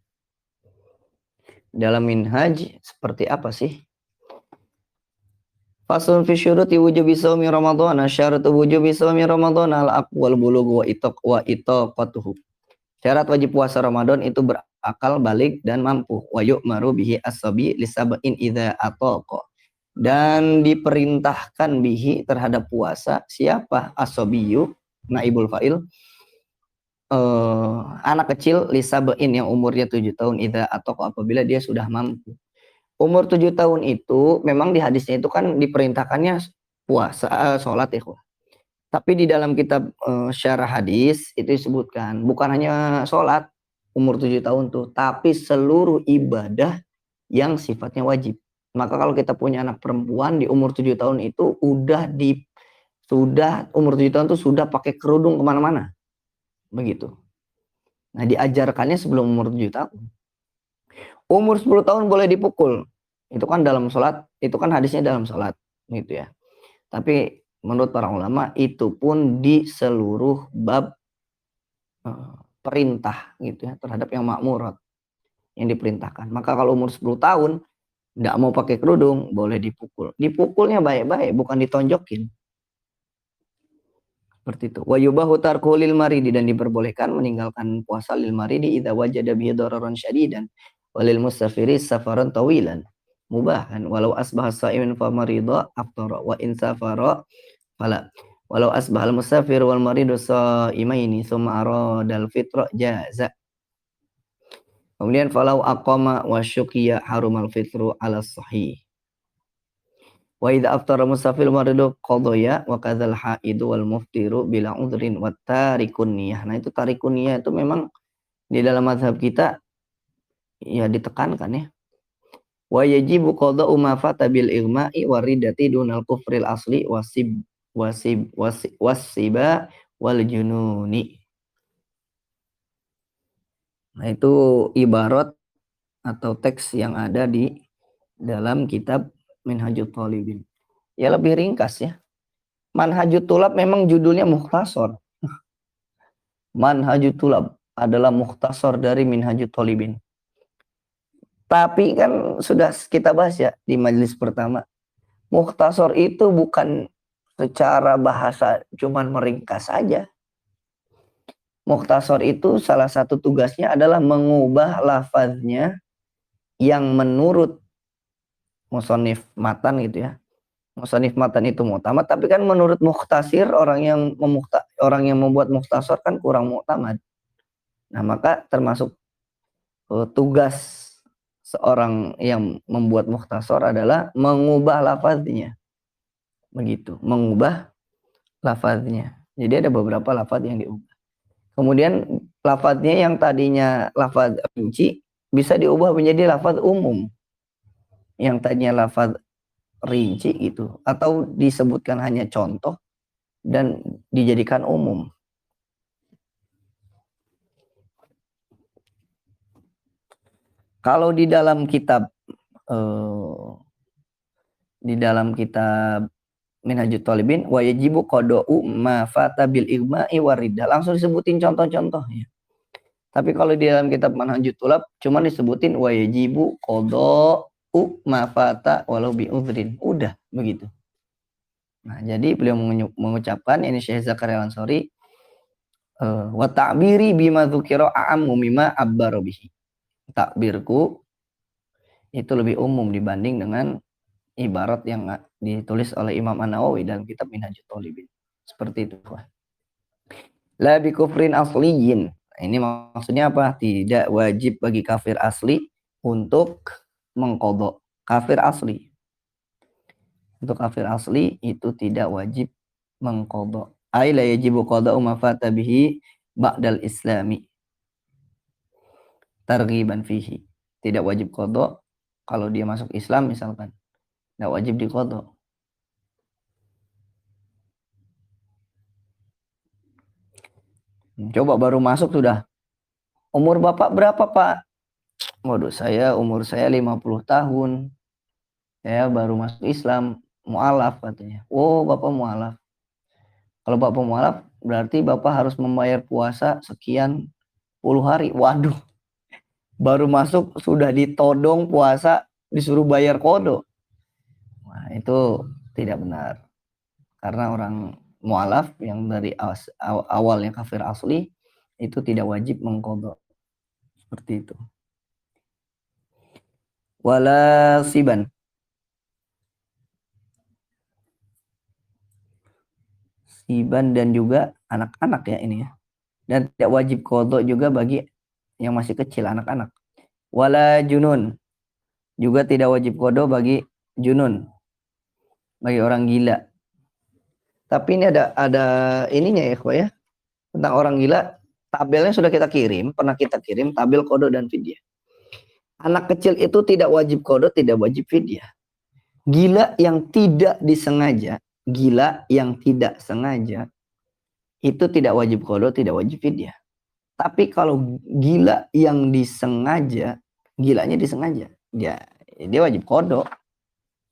Dalam Minhaj seperti apa sih? Faslun fi syuruti wujubi shaumi Ramadan. Syaratu wujubi shaumi Ramadan al-aqwal bulugh wa itaqatuhu. Syarat wajib puasa Ramadan itu berakal, balik, dan mampu. Wa yu'maru bihi as-sabi lisab'in idza ataqa. Dan diperintahkan bihi terhadap puasa siapa? As-sabiyu, naibul fa'il, anak kecil lisab'in yang umurnya 7 tahun idza ataqa, apabila dia sudah mampu. Umur 7 tahun itu memang di hadisnya itu kan diperintahkannya puasa, sholat ya. Tapi di dalam kitab syarah hadis itu disebutkan bukan hanya sholat umur 7 tahun tuh, tapi seluruh ibadah yang sifatnya wajib. Maka kalau kita punya anak perempuan di umur 7 tahun itu sudah umur 7 tahun tuh sudah pakai kerudung kemana-mana. Begitu. Nah, diajarkannya sebelum umur 7 tahun. Umur 10 tahun boleh dipukul. Itu kan dalam sholat, itu kan hadisnya dalam sholat. Gitu ya. Tapi menurut para ulama itu pun di seluruh bab perintah gitu ya, terhadap yang makmurat, yang diperintahkan. Maka kalau umur 10 tahun tidak mau pakai kerudung, boleh dipukul. Dipukulnya baik-baik, bukan ditonjokin. Seperti itu. Wa yubahu tarku lil maridi, dan diperbolehkan meninggalkan puasa lil maridi idza wajada bihi dararan syadidan walil musafiri safaran tawilan. Mubahan walau asbaha sha'imin fa marida aftara wa in safara fala. Walau asbahal musafir wal maridu sha'imaini tsumma aradal fitra jaza. Kemudian falau aqama wa syuqiya harumal fitru ala sahih. Wa idza aftara musafir maridu qadaya wa kadzal haidu wal muftiru bila udhrin wa tarikun niyah. Nah, itu tarikun niyah itu memang di dalam mazhab kita ya ditekankan ya. Wa yajibu qada'u ma fata bil igma'i waridati dunal kufril asli wasiba wal jununi. Nah, itu ibarat atau teks yang ada di dalam kitab Minhajut Thalibin. Ya lebih ringkas ya. Manhajut Tulab memang judulnya mukhtasar. Manhajut Tulab adalah mukhtasar dari Minhajut Thalibin. Tapi kan sudah kita bahas ya di majelis pertama. Mukhtasar itu bukan secara bahasa cuman meringkas saja. Mukhtasar itu salah satu tugasnya adalah mengubah lafaznya yang menurut musonif matan gitu ya. Musonif matan itu mu'tamad, tapi kan menurut mukhtasir orang yang membuat mukhtasar kan kurang mu'tamad. Nah, maka termasuk tugas seorang yang membuat mukhtasar adalah mengubah lafaznya. Begitu, mengubah lafaznya. Jadi ada beberapa lafaz yang diubah. Kemudian lafaznya yang tadinya lafaz rinci bisa diubah menjadi lafaz umum yang tadinya lafaz rinci gitu, atau disebutkan hanya contoh dan dijadikan umum. Kalau eh, di dalam kitab Minhajut Thalibin wa yajibu qada'u ma fata bil igma'i waridah, langsung disebutin contoh-contohnya. Tapi kalau di dalam kitab Manhajut Tulab cuma disebutin wa yajibu qada'u ma fata walau bi udhrin. Udah begitu. Nah, jadi beliau mengucapkan, ini Syekh Zakaria Al-Ansari, wa ta'biri bima dzukira a'ammu mimma abbara bihi. Takbirku itu lebih umum dibanding dengan ibarat yang ditulis oleh Imam An-Nawawi dalam kitab Minhajut Thalibin. Seperti itu. La bi kufrin asliyin. Ini maksudnya apa? Tidak wajib bagi kafir asli untuk mengkodok. Kafir asli. Untuk kafir asli itu tidak wajib mengkodok. Ay la yajibu qada'u ma fata bihi ba'dal islami. Targhiban fihi. Tidak wajib kodok kalau dia masuk Islam misalkan. Tidak wajib dikodok. Coba baru masuk sudah. Umur Bapak berapa, Pak? Waduh, umur saya 50 tahun. Saya baru masuk Islam, mualaf katanya. Oh, Bapak mualaf. Kalau Bapak mualaf, berarti Bapak harus membayar puasa sekian puluh hari. Waduh, baru masuk sudah ditodong puasa, disuruh bayar kodo. Nah, itu tidak benar. Karena orang mualaf yang dari awalnya kafir asli, itu tidak wajib mengkodok. Seperti itu. Wala siban. Siban dan juga anak-anak ya ini ya. Dan tidak wajib kodok juga bagi yang masih kecil, anak-anak. Wala junun. Juga tidak wajib kodok bagi junun. Bagi orang gila. Tapi ini ada ininya ya, ya. Tentang orang gila, tabelnya sudah kita kirim, pernah kita kirim tabel kodok dan fidyah. Anak kecil itu tidak wajib kodok, tidak wajib fidyah. Gila yang tidak disengaja, gila yang tidak sengaja, itu tidak wajib kodok, tidak wajib fidyah. Tapi kalau gila yang disengaja, gilanya disengaja, dia wajib kodok.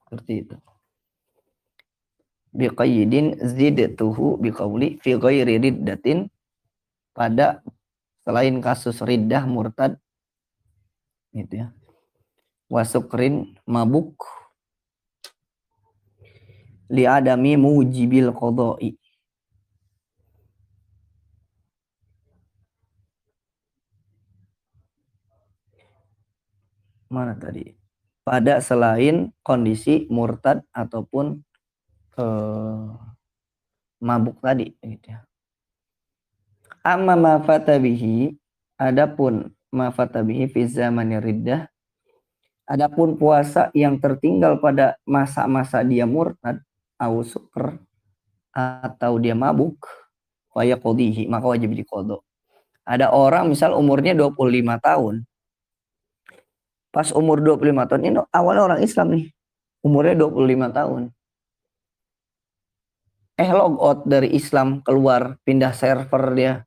Seperti itu. Biqayyidin zidtuhu biqauli fi ghairi riddatin, pada selain kasus riddah murtad gitu ya. Wasukrin mabuk li adami mujibil qada'i. Mana tadi? Pada selain kondisi murtad ataupun mabuk tadi gitu ya. Amma ma fatabihi, adapun ma fatabihi fi zamani riddah, adapun puasa yang tertinggal pada masa-masa dia murtad au sukr, atau dia mabuk, faya qadihi, maka wajib diqadha. Ada orang misal umurnya 25 tahun. Pas umur 25 tahun ini awalnya orang Islam nih. Umurnya 25 tahun. Logout dari Islam, keluar, pindah server dia.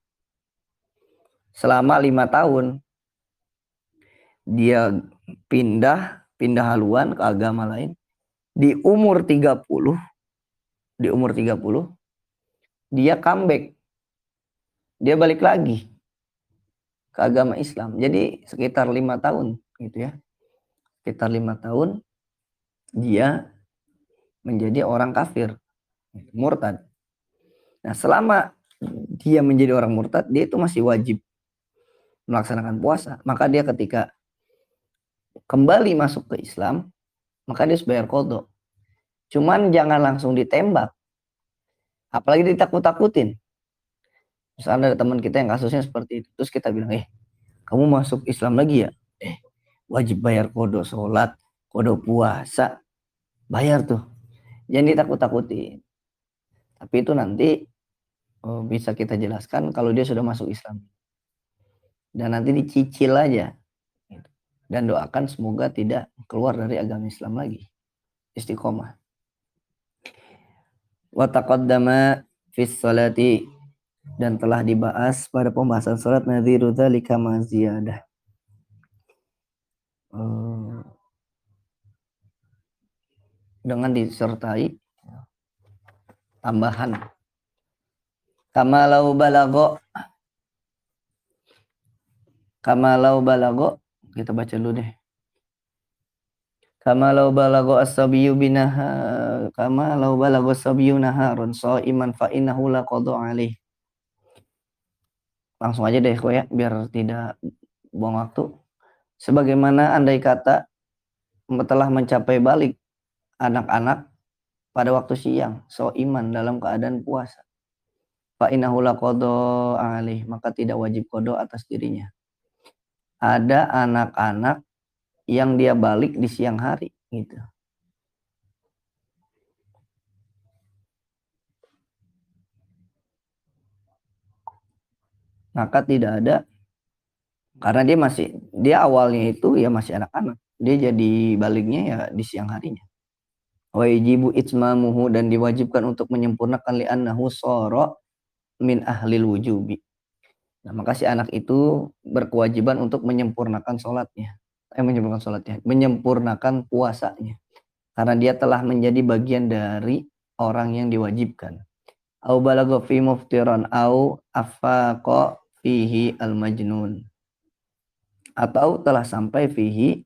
Selama 5 tahun. Dia pindah haluan ke agama lain. Di umur 30, dia comeback. Dia balik lagi ke agama Islam. Jadi sekitar 5 tahun gitu ya. Sekitar 5 tahun dia menjadi orang kafir, murtad. Nah, selama dia menjadi orang murtad, dia itu masih wajib melaksanakan puasa. Maka dia ketika kembali masuk ke Islam, maka dia harus bayar qadha. Cuman jangan langsung ditembak. Apalagi ditakut-takutin. Misalnya ada teman kita yang kasusnya seperti itu. Terus kita bilang, kamu masuk Islam lagi ya? Wajib bayar qadha sholat, qadha puasa. Bayar tuh. Jangan ditakut-takutin. Tapi itu nanti bisa kita jelaskan kalau dia sudah masuk Islam. Dan nanti dicicil aja. dan doakan semoga tidak keluar dari agama Islam lagi. Istiqomah. Wa taqaddama fis salati, dan telah dibahas pada pembahasan salat nadhiru dzalika ma ziyadah. Dengan disertai tambahan. Kamalau balago, kita baca dulu deh. Kamalau balago as-sabiyyu binaha, kamalau balago as-sabiyyu naharun sha'iman fa innahu laqadu alaih. Langsung aja deh ya, biar tidak buang waktu. Sebagaimana andai kata telah mencapai balik anak-anak pada waktu siang, sha'iman dalam keadaan puasa. Fa innahu laqadu alaih, maka tidak wajib qada atas dirinya. Ada anak-anak yang dia balik di siang hari gitu. Maka tidak ada, karena dia awalnya itu ya masih anak-anak. Dia jadi baliknya ya di siang harinya. Wajibu itmamuhu, dan diwajibkan untuk menyempurnakan li'annahu shara min ahlil wujubi. Nah, maka si anak itu berkewajiban untuk menyempurnakan sholatnya. Menyempurnakan puasanya. Karena dia telah menjadi bagian dari orang yang diwajibkan. Au balagha fi muftiran au afaqa fihi al-majnun. Atau telah sampai fihi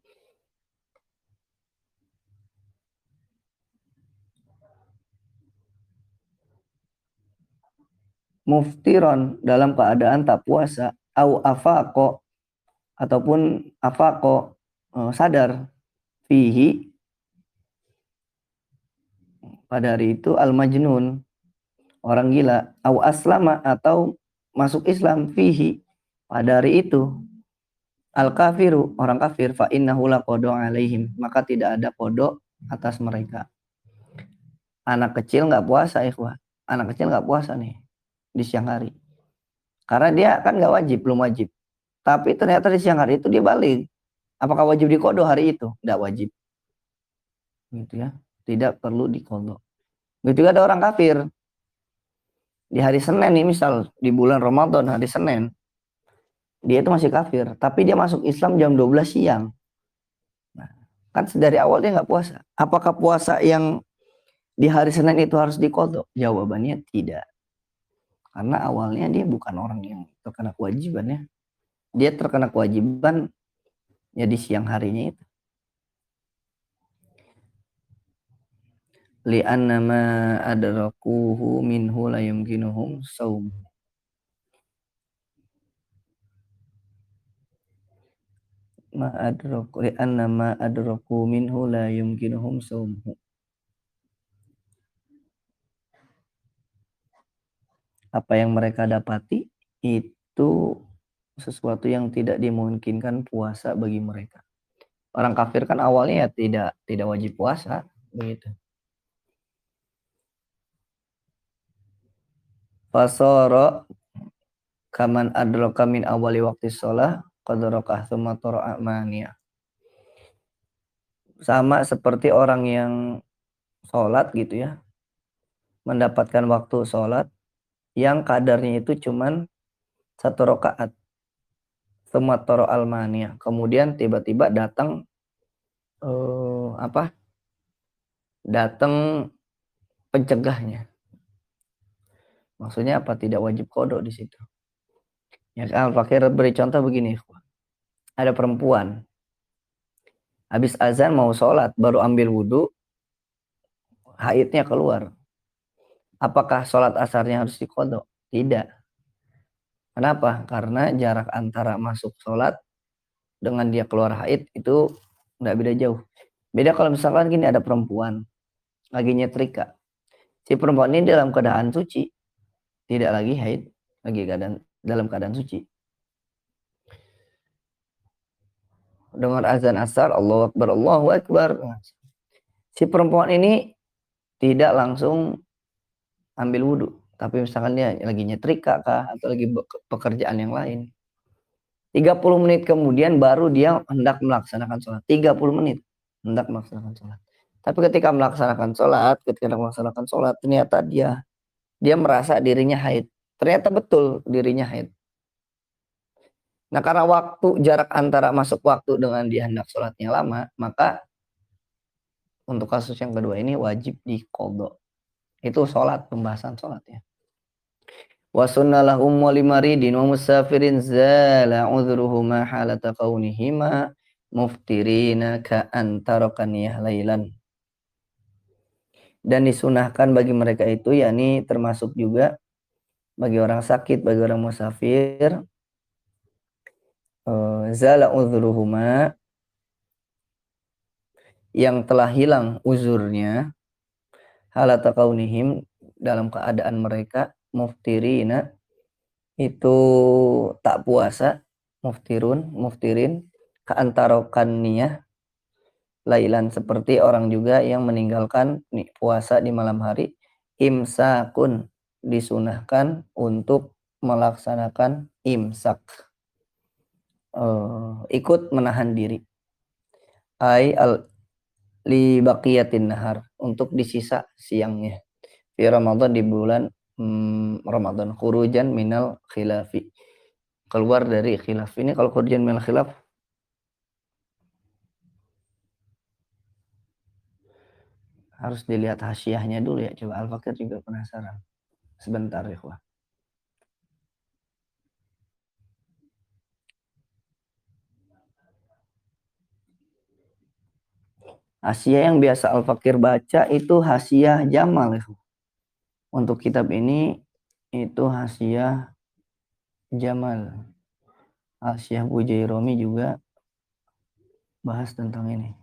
muftiran, dalam keadaan tak puasa, au afaqa, ataupun afaqa, sadar, fihi, pada hari itu, al-majnun, orang gila, au aslama, atau masuk Islam, fihi, pada hari itu, al-kafiru, orang kafir, fa innahu laqadu alaihim, maka tidak ada qada atas mereka. Anak kecil nggak puasa, ikhwah. Anak kecil nggak puasa nih di siang hari. Karena dia kan nggak wajib, belum wajib. Tapi ternyata di siang hari itu dia balik. Apakah wajib diqada hari itu? Nggak wajib. Gitu ya. Tidak perlu diqada. Begitu juga ada orang kafir. Di hari Senin nih, misal di bulan Ramadan hari Senin, dia itu masih kafir, tapi dia masuk Islam jam 12 siang. Nah, kan dari awal dia nggak puasa. Apakah puasa yang di hari Senin itu harus diqada? Jawabannya tidak. Karena awalnya dia bukan orang yang terkena kewajiban ya. Dia terkena kewajiban ya di siang harinya itu. Li'anna ma adrakuhu minhu la yumkinuhum saum. Ma adraku li'anna ma adraku minhu la yumkinuhum saum. Apa yang mereka dapati itu sesuatu yang tidak dimungkinkan puasa bagi mereka. Orang kafir kan awalnya ya tidak wajib puasa begitu. Fasara kaman adraka min awali waktu sholah qadrakah tsumma tara'a mania. Sama seperti orang yang sholat gitu ya, mendapatkan waktu sholat yang kadarnya itu cuman 1 rakaat, tsumma tara'al mania, kemudian tiba-tiba datang datang pencegahnya. Maksudnya apa? Tidak wajib qada di situ. Ya kan, Fakir beri contoh begini. Ada perempuan habis azan mau sholat, baru ambil wudhu, haidnya keluar. Apakah sholat asarnya harus diqada? Tidak. Kenapa? Karena jarak antara masuk sholat dengan dia keluar haid itu nggak beda jauh. Beda kalau misalkan gini, ada perempuan lagi nyetrika. Si perempuan ini dalam keadaan suci, tidak lagi haid, lagi dalam keadaan suci. Dengar azan asar, Allahu Akbar, Allahu Akbar. Si perempuan ini tidak langsung ambil wudhu, tapi misalkan dia lagi nyetrika kah atau lagi pekerjaan yang lain, 30 menit kemudian baru dia hendak melaksanakan sholat. 30 menit hendak melaksanakan sholat. Tapi ketika melaksanakan sholat, ternyata dia merasa dirinya haid. Ternyata betul dirinya haid. Nah, karena jarak antara masuk waktu dengan dia hendak sholatnya lama, maka untuk kasus yang kedua ini wajib diqadha. Itu sholat, pembahasan sholat ya. Wa sunnalahum wa limaridin wa musafirin zala udhruhuma halata kaunihima muftirina ka antarakaniyah lailan. Dan disunahkan bagi mereka itu, yakni termasuk juga bagi orang sakit, bagi orang musafir, zala udhruhuma, yang telah hilang uzurnya, halata kaunihim, dalam keadaan mereka muftirina, itu tak puasa, muftirin, keantarokan niyah lailan, seperti orang juga yang meninggalkan puasa di malam hari, imsakun, disunahkan untuk melaksanakan imsak, ikut menahan diri, li baqiyatin nahar, untuk di sisa siangnya, di Ramadan, di bulan Ramadan, khurujan minal khilafi, keluar dari khilaf. Ini kalau khurujan minal khilaf harus dilihat hasyiahnya dulu ya. Coba Al-Fakir juga penasaran. Sebentar ya. Hasyiah yang biasa Al-Fakir baca itu hasyiah Jamal ya. Untuk kitab ini itu hasyiah Jamal. Hasyiah Bujairomi juga bahas tentang ini.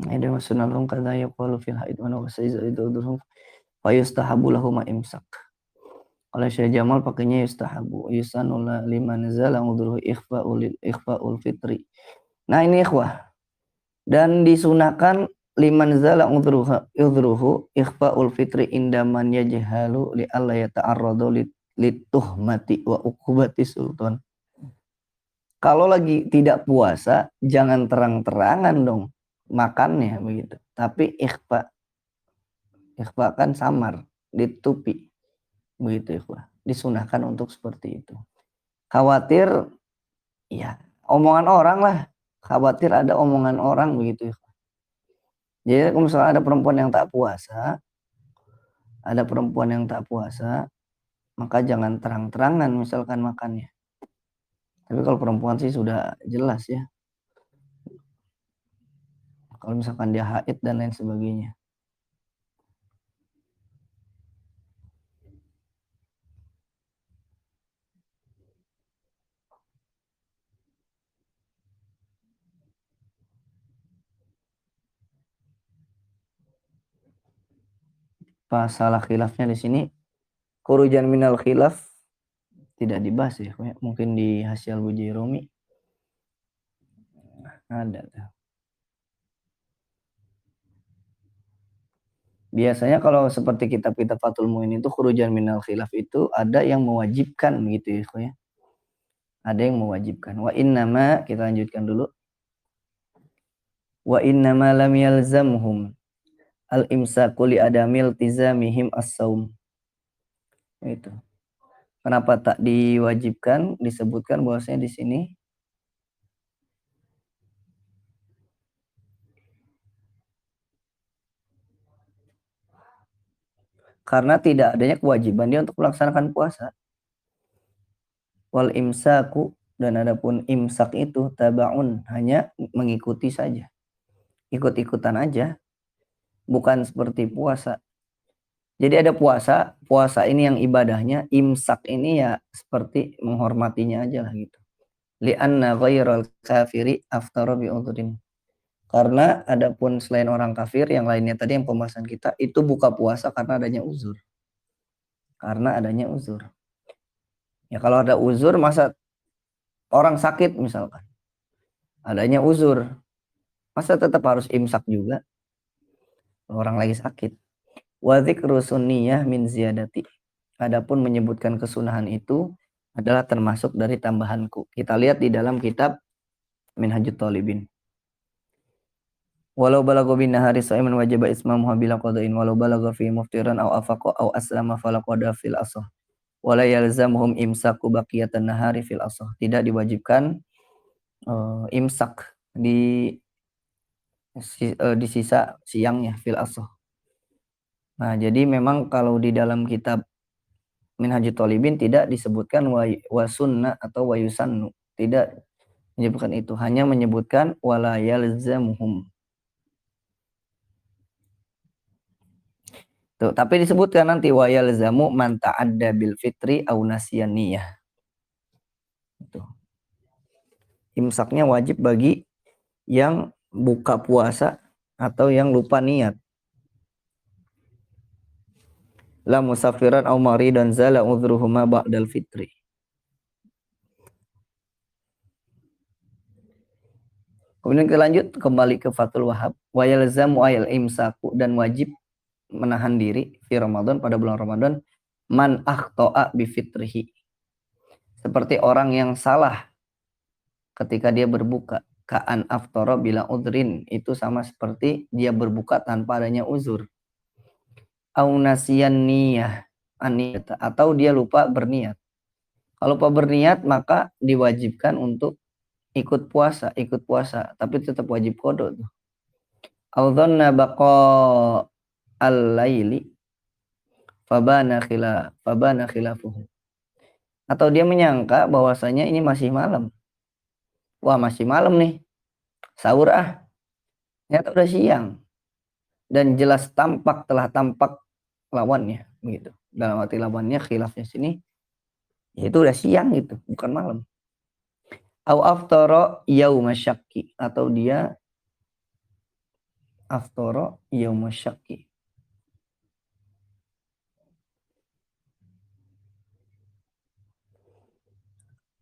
Ada masunalhum kadza yaqulu fil haid wa nawsaiza idudhum fa yustahabu lahum imsak. Oleh Syekh Jamal pakainya yustahabu, yusanula liman zala udhruhu ikhfa'ul fitri. Nah ini ikhwah, dan disunahkan liman zala udhruhu ikhfa'ul fitri indaman yajhalu li alla yata'arradu lituhmati wa uqubati sultan. Kalau lagi tidak puasa, jangan terang-terangan dong makannya begitu. Tapi ikhfa kan samar, ditutupi begitu ikhwah. Disunahkan untuk seperti itu. Khawatir ya omongan orang lah. Khawatir ada omongan orang begitu ikhwah. Jadi kalau misalnya ada perempuan yang tak puasa, maka jangan terang-terangan misalkan makannya. Tapi kalau perempuan sih sudah jelas ya. Kalau misalkan dia haid dan lain sebagainya. Masalah khilafnya di sini, khurujan minal khilaf tidak dibahas ya. Mungkin di Hasyal Bujairomi ada. Biasanya kalau seperti kitab-kitab Fathul Muin itu khurujan minal khilaf itu ada yang mewajibkan begitu ya. Ada yang mewajibkan. Wa innama, kita lanjutkan dulu. Wa innama lam yalzamhum al-imsaku li adamil tizamihim as-saum. Itu. Kenapa tak diwajibkan? Disebutkan bahwasanya di sini karena tidak adanya kewajiban dia untuk melaksanakan puasa. Wal imsaku, dan adapun imsak itu tabaun, hanya mengikuti saja. Ikut-ikutan aja. Bukan seperti puasa. Jadi ada puasa, puasa ini yang ibadahnya, imsak ini ya seperti menghormatinya aja lah gitu. Li'anna ghairal kafiri aftara bi'udhrin. Karena adapun selain orang kafir, yang lainnya tadi yang pembahasan kita, itu buka puasa karena adanya uzur. Karena adanya uzur. Ya kalau ada uzur, masa orang sakit misalkan, adanya uzur, masa tetap harus imsak juga? Orang lagi sakit. Wa dzikru sunniyah min ziyadati. Adapun menyebutkan kesunahan itu adalah termasuk dari tambahanku. Kita lihat di dalam kitab Minhajut Talibin. Walau balago bin nahari sa'iman wajib ismamuha bila qada'in walau balago fi muftiran aw afaqa aw aslama fala qada fil asah. Wala yalzamuhum imsaku baqiyatan nahari fil asah. Tidak diwajibkan imsak di sisa siangnya fil asah. Nah, jadi memang kalau di dalam kitab Minhajut Talibin tidak disebutkan wa sunnah atau wa yusannu. Tidak menyebutkan itu, hanya menyebutkan wala yalzamuhum. Tuh, tapi disebutkan nanti wa yalzamu man ta'adda bil fitri au nasyaniyah. Itu. Imsaknya wajib bagi yang buka puasa atau yang lupa niat. La musafiran au maridan zala udhruhuma ba'dal fitri. Kemudian kita lanjut kembali ke Fathul Wahab. Wa yalzamu ayal imsaku, dan wajib menahan diri fi Ramadan, pada bulan Ramadan, man akhto'a bi fitrihi. Seperti orang yang salah ketika dia berbuka. Ka'an aftara bila udrin, itu sama seperti dia berbuka tanpa adanya uzur. Au nasiyan niyah, atau dia lupa berniat. Kalau lupa berniat maka diwajibkan untuk ikut puasa, tapi tetap wajib qada tuh. Au dhanna baqa al-laili fabana khilafuhu. Atau dia menyangka bahwasanya ini masih malam. Wah, masih malam nih. Sahur ah. Ternyata udah siang. Dan jelas telah tampak lawannya begitu. Dalam arti lawannya khilafnya sini itu udah siang gitu, bukan malam. Au aftara yauma syakki, atau dia aftara yauma syakki,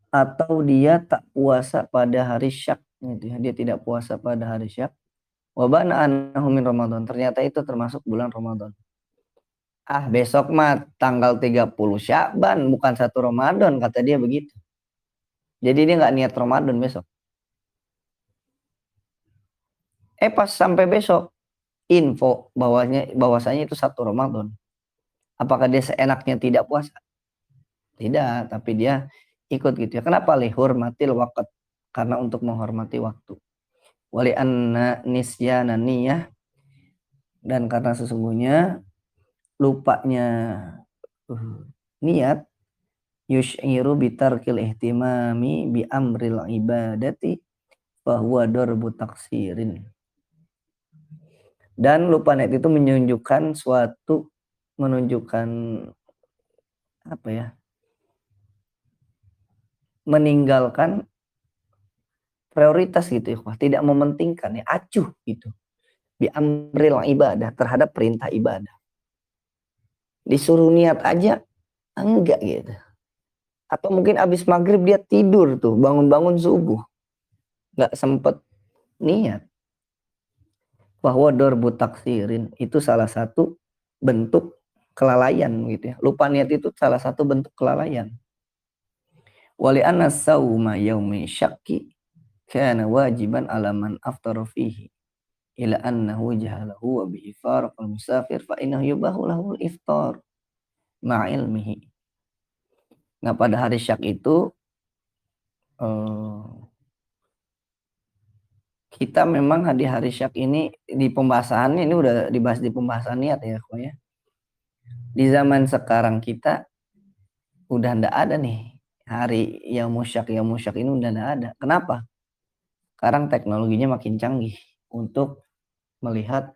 atau dia tak puasa pada hari syak gitu ya. Dia tidak puasa pada hari syak. Wa bana annahu min Ramadan, ternyata itu termasuk bulan Ramadan. Ah, besok mah tanggal 30 Sya'ban, bukan 1 Ramadan, kata dia begitu. Jadi dia nggak niat Ramadan besok. Pas sampai besok, info bahwasanya itu 1 Ramadan. Apakah dia seenaknya tidak puasa? Tidak, tapi dia ikut gitu ya. Kenapa? Lihurmatil waqt, karena untuk menghormati waktu. Wali anna nisyana niyah, dan karena sesungguhnya lupanya niat yush'iru bitarkil ihtimami bi amril ibadati bahwa darbu taksirin. Dan lupa niat itu menunjukkan apa ya, meninggalkan prioritas gitu ya, tidak mementingkan ya, acuh gitu bi amril ibadah, terhadap perintah ibadah. Disuruh niat aja enggak gitu. Atau mungkin abis maghrib dia tidur tuh, bangun-bangun subuh nggak sempet niat. Bahwa darbu taksirin itu salah satu bentuk kelalaian gitu ya. Lupa niat itu salah satu bentuk kelalaian. Wali anna sauma yaumi syakki kana wajiban ala man aftara fihi ila annahu jahalahu wa bi ifar al musafir fa innahu yubahu lahu al iftar ma ilmihi. Nah, pada hari syak itu kita memang di hari syak ini di pembahasannya ini udah dibahas di pembahasan niat ya, ya. Di zaman sekarang kita udah ndak ada nih hari yang musyak ini, udah ndak ada. Kenapa? Sekarang teknologinya makin canggih untuk melihat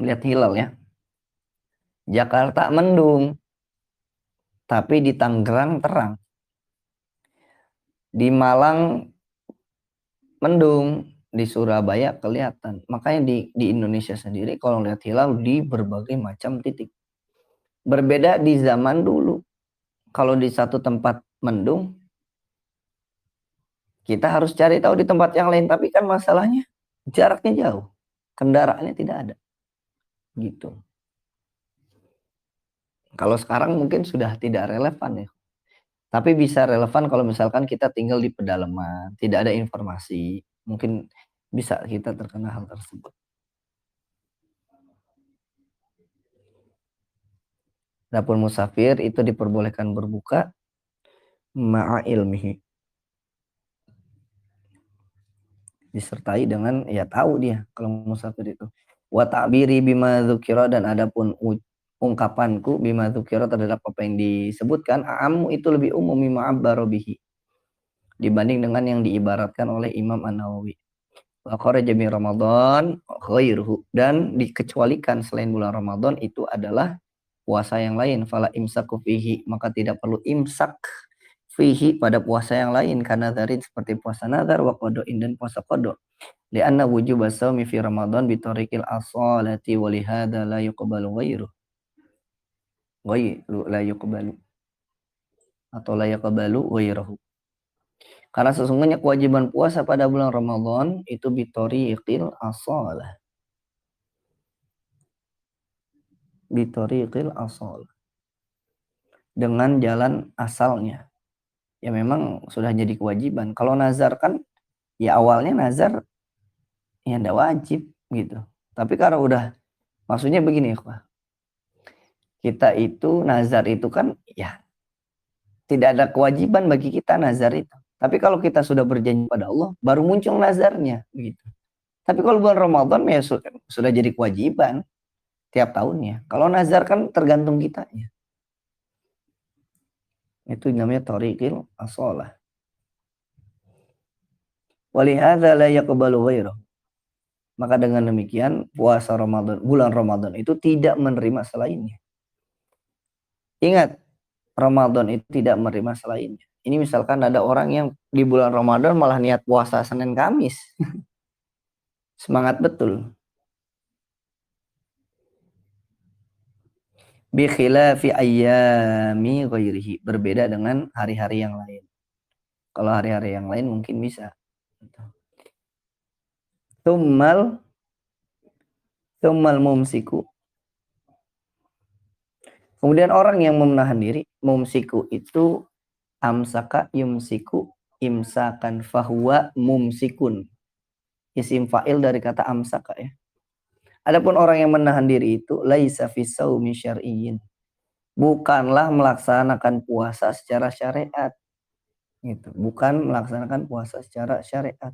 lihat hilal ya. Jakarta mendung, tapi di Tangerang terang. Di Malang mendung, di Surabaya kelihatan. Makanya di Indonesia sendiri kalau lihat hilal di berbagai macam titik. Berbeda di zaman dulu. Kalau di satu tempat mendung, kita harus cari tahu di tempat yang lain. Tapi kan masalahnya jaraknya jauh. Kendaraannya tidak ada. Gitu. Kalau sekarang mungkin sudah tidak relevan ya. Tapi bisa relevan kalau misalkan kita tinggal di pedalaman, tidak ada informasi. Mungkin bisa kita terkena hal tersebut. Dapur musafir itu diperbolehkan berbuka ma'a ilmihi. Disertai dengan ya tahu dia kalau musafir itu. Wa ta'biri bima dzukira, dan adapun ungkapanku bima dzukira terhadap apa yang disebutkan, amu itu lebih umum mimma abbara bihi, dibanding dengan yang diibaratkan oleh Imam An-Nawawi. Wa kharaja min Ramadan ghairuhu, dan dikecualikan selain bulan Ramadan itu adalah puasa yang lain. Fala imsaku fihi, maka tidak perlu imsak fihi pada puasa yang lain, karena dari seperti puasa nazar wa qada'in, dan puasa qada. Lianna wujub as-shaumi fi Ramadan bi tariqil asalati wa lihada la yuqbalu ghairu. Ghairu la yuqbalu, atau la yuqbalu ghairuhu. Karena sesungguhnya kewajiban puasa pada bulan Ramadan itu bi tariqil asalah. Bi tariqil asal. Dengan jalan asalnya. Ya memang sudah jadi kewajiban. Kalau nazar kan ya awalnya nazar ya enggak wajib gitu. Tapi kalau udah, maksudnya begini ya, kita itu nazar itu kan ya tidak ada kewajiban bagi kita nazar itu. Tapi kalau kita sudah berjanji pada Allah, baru muncul nazarnya gitu. Tapi kalau bulan Ramadan ya sudah jadi kewajiban tiap tahunnya. Kalau nazar kan tergantung kitanya. Itu namanya tariqil asalah. Walihadza la yaqbalu ghairahu. Maka dengan demikian puasa Ramadan, bulan Ramadan itu tidak menerima selainnya. Ingat, Ramadan itu tidak menerima selainnya. Ini misalkan ada orang yang di bulan Ramadan malah niat puasa Senin Kamis. Semangat betul. Bi khilafi ayyami ghairihi, berbeda dengan hari-hari yang lain. Kalau hari-hari yang lain mungkin bisa. Tsummal mumsiku. Kemudian orang yang menahan diri, mumsiku itu amsaka yumsiku imsakan fahuwa mumsikun. Isim fa'il dari kata amsaka ya. Adapun orang yang menahan diri itu laisa fi shaumi syar'iyyin. Bukanlah melaksanakan puasa secara syariat. Gitu. Bukan melaksanakan puasa secara syariat.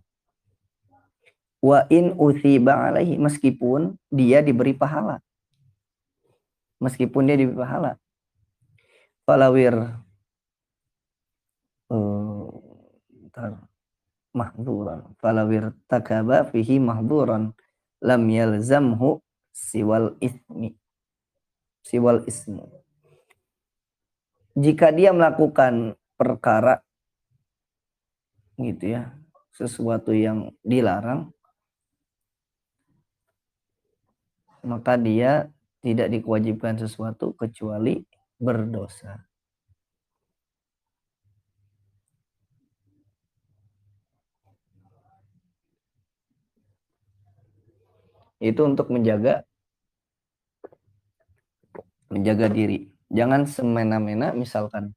Wa in uthiba alaihi, meskipun dia diberi pahala. Meskipun dia diberi pahala. Falawir mahduran. Falawir takaba fihi mahduran lam yalzamhu siwal ismi. Siwal ismu. Jika dia melakukan perkara gitu ya, sesuatu yang dilarang, maka dia tidak dikewajiban sesuatu kecuali berdosa. Itu untuk menjaga diri. Jangan semena-mena misalkan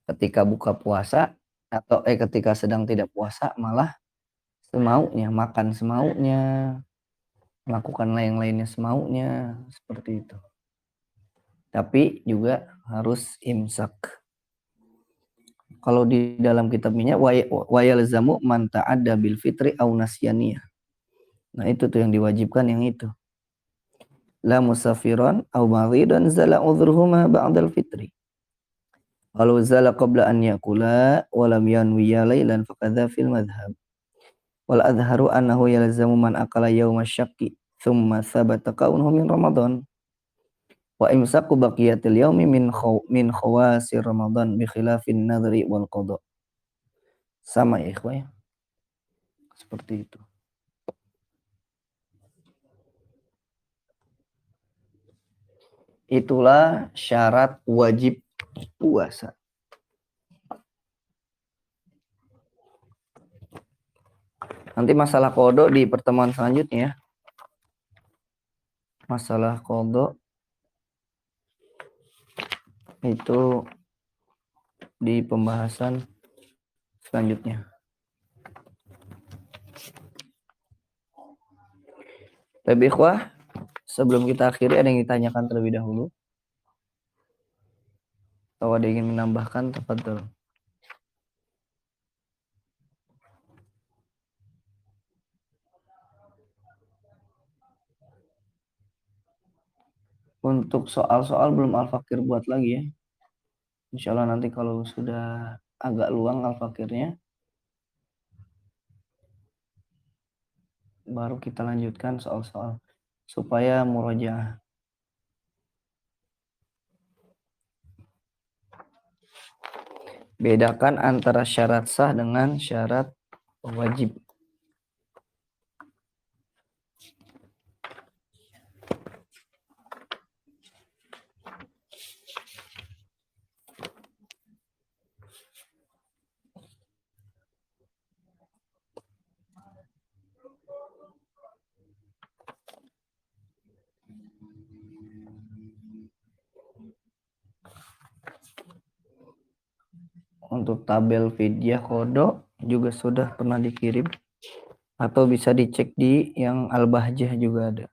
ketika buka puasa atau ketika sedang tidak puasa malah semaunya, makan semaunya, melakukan lain-lainnya semaunya, seperti itu. Tapi juga harus imsak. Kalau di dalam kitabnya wa yalzamu man ta'adda bil fitri au nasyaniyah. Nah, itu tuh yang diwajibkan yang itu. La musafiran au maridan zala udhruhuma ba'dal fitri. Walau zala qabla an yakula wa lam yanwiya lailan faqadha fil madhhab. Wal adharu annahu yalzamu man akala yawma syakki thumma thabata kaunuhu min Ramadan. Wa imsaku baqiyatil yaumi min khawasir Ramadan bi khilafin nadri wal qada. Sama ya ikhwah ya. Seperti itu. Itulah syarat wajib puasa. Nanti masalah qada di pertemuan selanjutnya ya. Masalah qada itu di pembahasan selanjutnya. Tapi ikhwah, sebelum kita akhiri ada yang ditanyakan terlebih dahulu? Atau ada yang ingin menambahkan? Tafadhol. Untuk soal-soal belum Al-Fakir buat lagi ya. Insya Allah nanti kalau sudah agak luang Al-Fakirnya, baru kita lanjutkan soal-soal supaya murojaah. Bedakan antara syarat sah dengan syarat wajib. Untuk tabel fidyah qada juga sudah pernah dikirim atau bisa dicek di yang Al-Bahjah juga ada.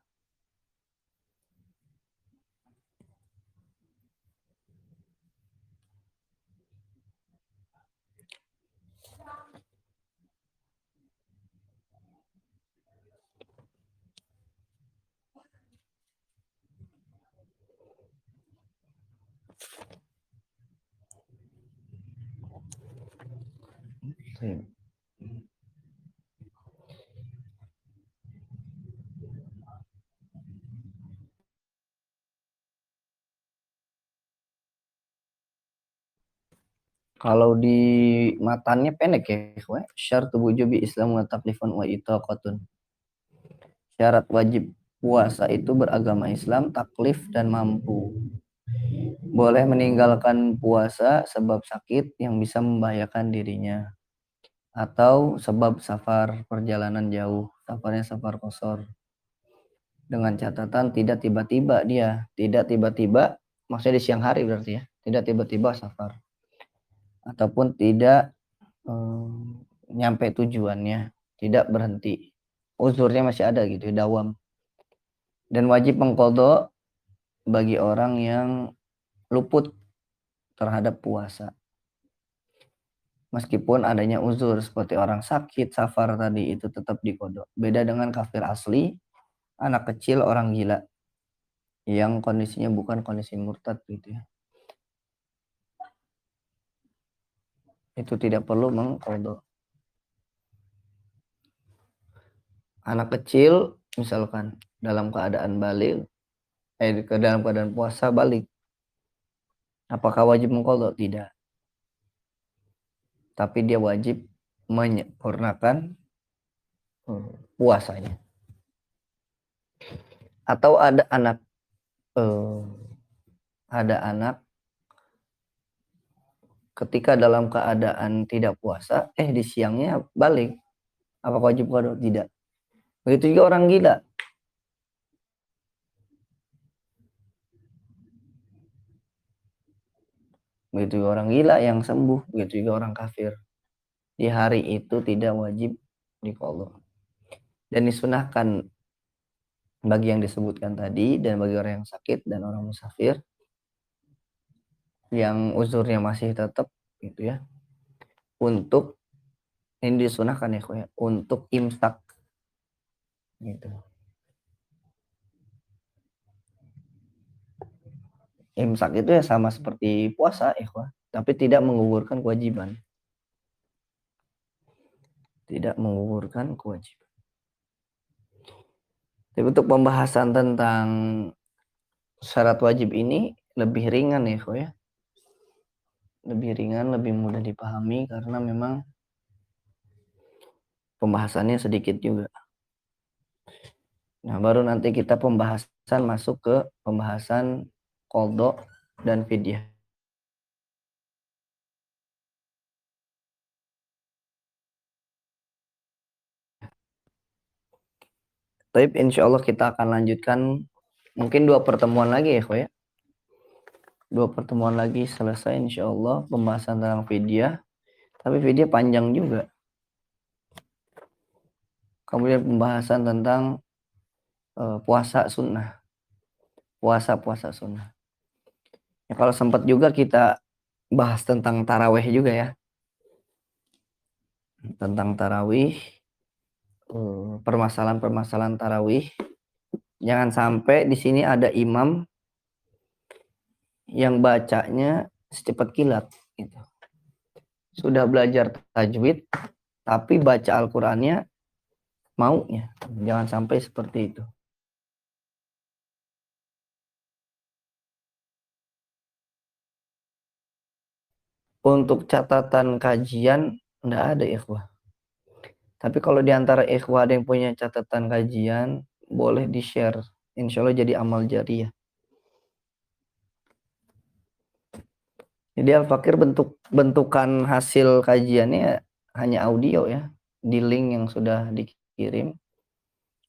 Kalau di matannya pendek ya, syartu wujubi Islam wa taklifun wa itaqatun. Syarat wajib puasa itu beragama Islam, taklif dan mampu. Boleh meninggalkan puasa sebab sakit yang bisa membahayakan dirinya atau sebab safar perjalanan jauh, safarnya safar qasar. Dengan catatan tidak tiba-tiba maksudnya di siang hari berarti ya, tidak tiba-tiba safar ataupun tidak nyampe tujuannya, tidak berhenti, uzurnya masih ada gitu, dawam. Dan wajib mengqadha bagi orang yang luput terhadap puasa, meskipun adanya uzur seperti orang sakit, safar tadi, itu tetap diqadha. Beda dengan kafir asli, anak kecil, orang gila yang kondisinya bukan kondisi murtad gitu ya, itu tidak perlu mengqadha. Anak kecil misalkan dalam keadaan balik, dalam keadaan puasa balik, apakah wajib mengqadha? Tidak. Tapi dia wajib menyempurnakan puasanya. Atau ada anak ketika dalam keadaan tidak puasa, di siangnya balik, apakah wajib qadha? Tidak. Begitu juga orang gila. Begitu juga orang gila yang sembuh, begitu juga orang kafir. Di hari itu tidak wajib diqadha. Dan disunahkan bagi yang disebutkan tadi, dan bagi orang yang sakit dan orang musafir yang uzurnya masih tetap gitu ya, untuk ini disunahkan ya, untuk imsak gitu. Imsak itu ya sama seperti puasa tapi tidak menggugurkan kewajiban. Tidak menggugurkan kewajiban. Tapi untuk pembahasan tentang syarat wajib ini lebih ringan ya, kok ya. Lebih ringan, lebih mudah dipahami karena memang pembahasannya sedikit juga. Nah, baru nanti kita pembahasan masuk ke pembahasan qadha dan fidyah. Tapi insya Allah kita akan lanjutkan mungkin 2 pertemuan lagi ya, kok ya. 2 pertemuan lagi selesai insya Allah pembahasan tentang fidyah. Tapi fidyah panjang juga. Kemudian pembahasan tentang puasa sunnah. Puasa sunnah. Ya, kalau sempat juga kita bahas tentang taraweh juga ya. Tentang tarawih, permasalahan-permasalahan tarawih. Jangan sampai di sini ada imam yang bacanya secepat kilat. Gitu. Sudah belajar tajwid, tapi baca Al-Qur'annya maunya. Jangan sampai seperti itu. Untuk catatan kajian, enggak ada ikhwah. Tapi kalau di antara ikhwah ada yang punya catatan kajian, boleh di-share. Insya Allah jadi amal jariah. Jadi Al-Fakir bentukan hasil kajiannya hanya audio ya. Di link yang sudah dikirim.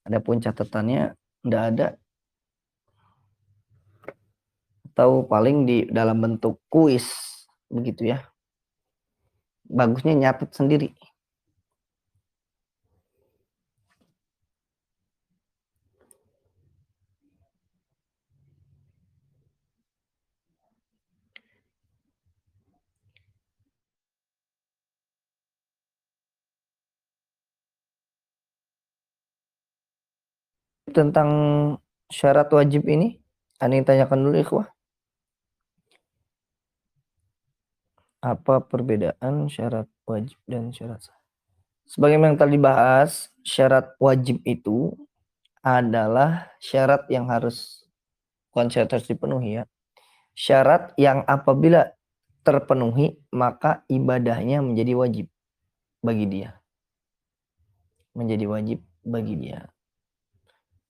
Adapun catatannya enggak ada. Atau paling di dalam bentuk kuis. Begitu ya. Bagusnya nyatet sendiri. Tentang syarat wajib ini, ada yang tanyakan dulu ikhwah. Apa perbedaan syarat wajib dan syarat sah? Sebagaimana yang tadi dibahas, syarat wajib itu adalah syarat yang harus harus dipenuhi ya. Syarat yang apabila terpenuhi maka ibadahnya menjadi wajib bagi dia. Menjadi wajib bagi dia.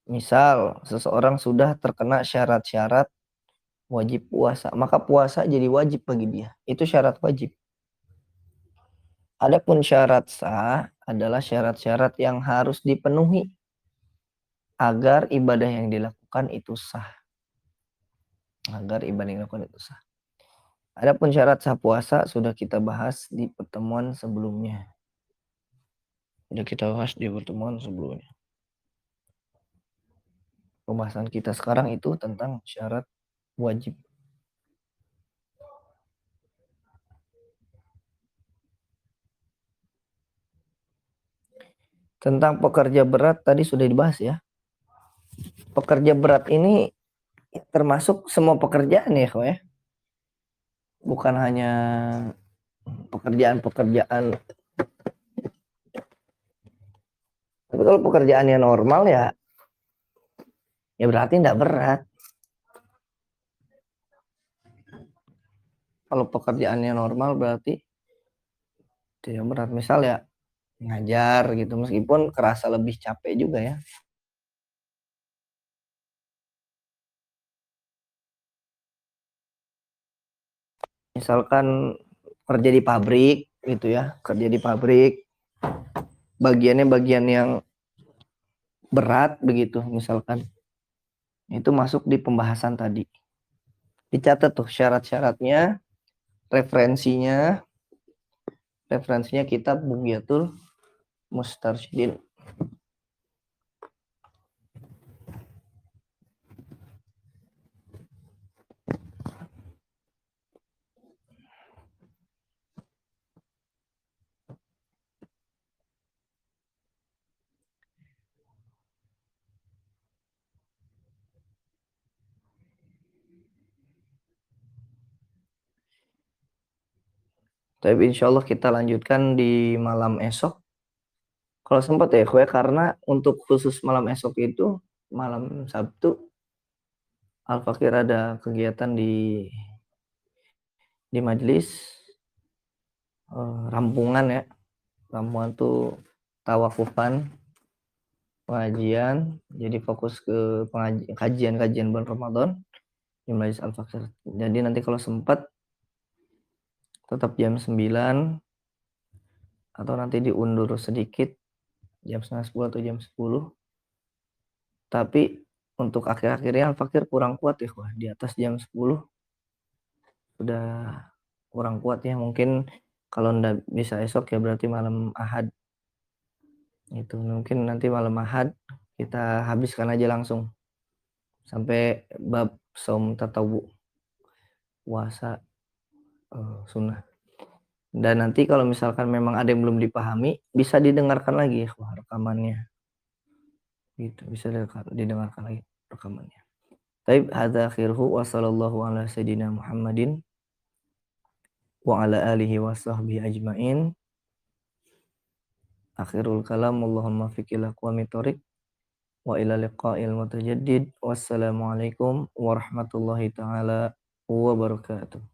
Misal seseorang sudah terkena syarat-syarat wajib puasa, maka puasa jadi wajib bagi dia. Itu syarat wajib. Adapun syarat sah adalah syarat-syarat yang harus dipenuhi agar ibadah yang dilakukan itu sah. Agar ibadah yang dilakukan itu sah. Adapun syarat sah puasa sudah kita bahas di pertemuan sebelumnya. Sudah kita bahas di pertemuan sebelumnya. Pembahasan kita sekarang itu tentang syarat wajib. Tentang pekerja berat tadi sudah dibahas ya. Pekerja berat ini termasuk semua pekerjaan ya, kok ya. Bukan hanya pekerjaan-pekerjaan. Tapi kalau pekerjaannya normal ya berarti tidak berat. Kalau pekerjaannya normal berarti tidak berat. Misal ya ngajar gitu, meskipun kerasa lebih capek juga ya. Misalkan kerja di pabrik gitu ya, kerja di pabrik, bagiannya bagian yang berat begitu misalkan. Itu masuk di pembahasan tadi. Dicatat tuh syarat-syaratnya, referensinya. Referensinya kitab Bughyatul Mustarsyidin. Tapi insya Allah kita lanjutkan di malam esok. Kalau sempat ya, karena untuk khusus malam esok itu malam Sabtu Al-Fakir ada kegiatan di majelis rampungan ya. Rampungan tuh tawakufan pengajian, jadi fokus ke kajian-kajian bulan Ramadan di majelis Al-Fakir. Jadi nanti kalau sempat tetap jam 9 atau nanti diundur sedikit jam setengah 10 atau jam 10. Tapi untuk akhir-akhirnya Al-Fakir kurang kuat ya, wah, di atas jam 10 udah kurang kuat ya. Mungkin kalau ndak bisa esok ya berarti malam Ahad. Itu mungkin nanti malam Ahad kita habiskan aja langsung sampai bab saum tatawu, puasa sunnah. Dan nanti kalau misalkan memang ada yang belum dipahami, bisa didengarkan lagi ya rekamannya. Gitu, bisa didengarkan lagi rekamannya. Taib hadza akhiruhu wa sallallahu ala sayyidina Muhammadin wa ala alihi wa sahbihi ajmain. Akhirul kalam, Allahumma fiqil aqwami thoriq wa ila liqa'il mutajaddid. Wassalamualaikum warahmatullahi taala wabarakatuh.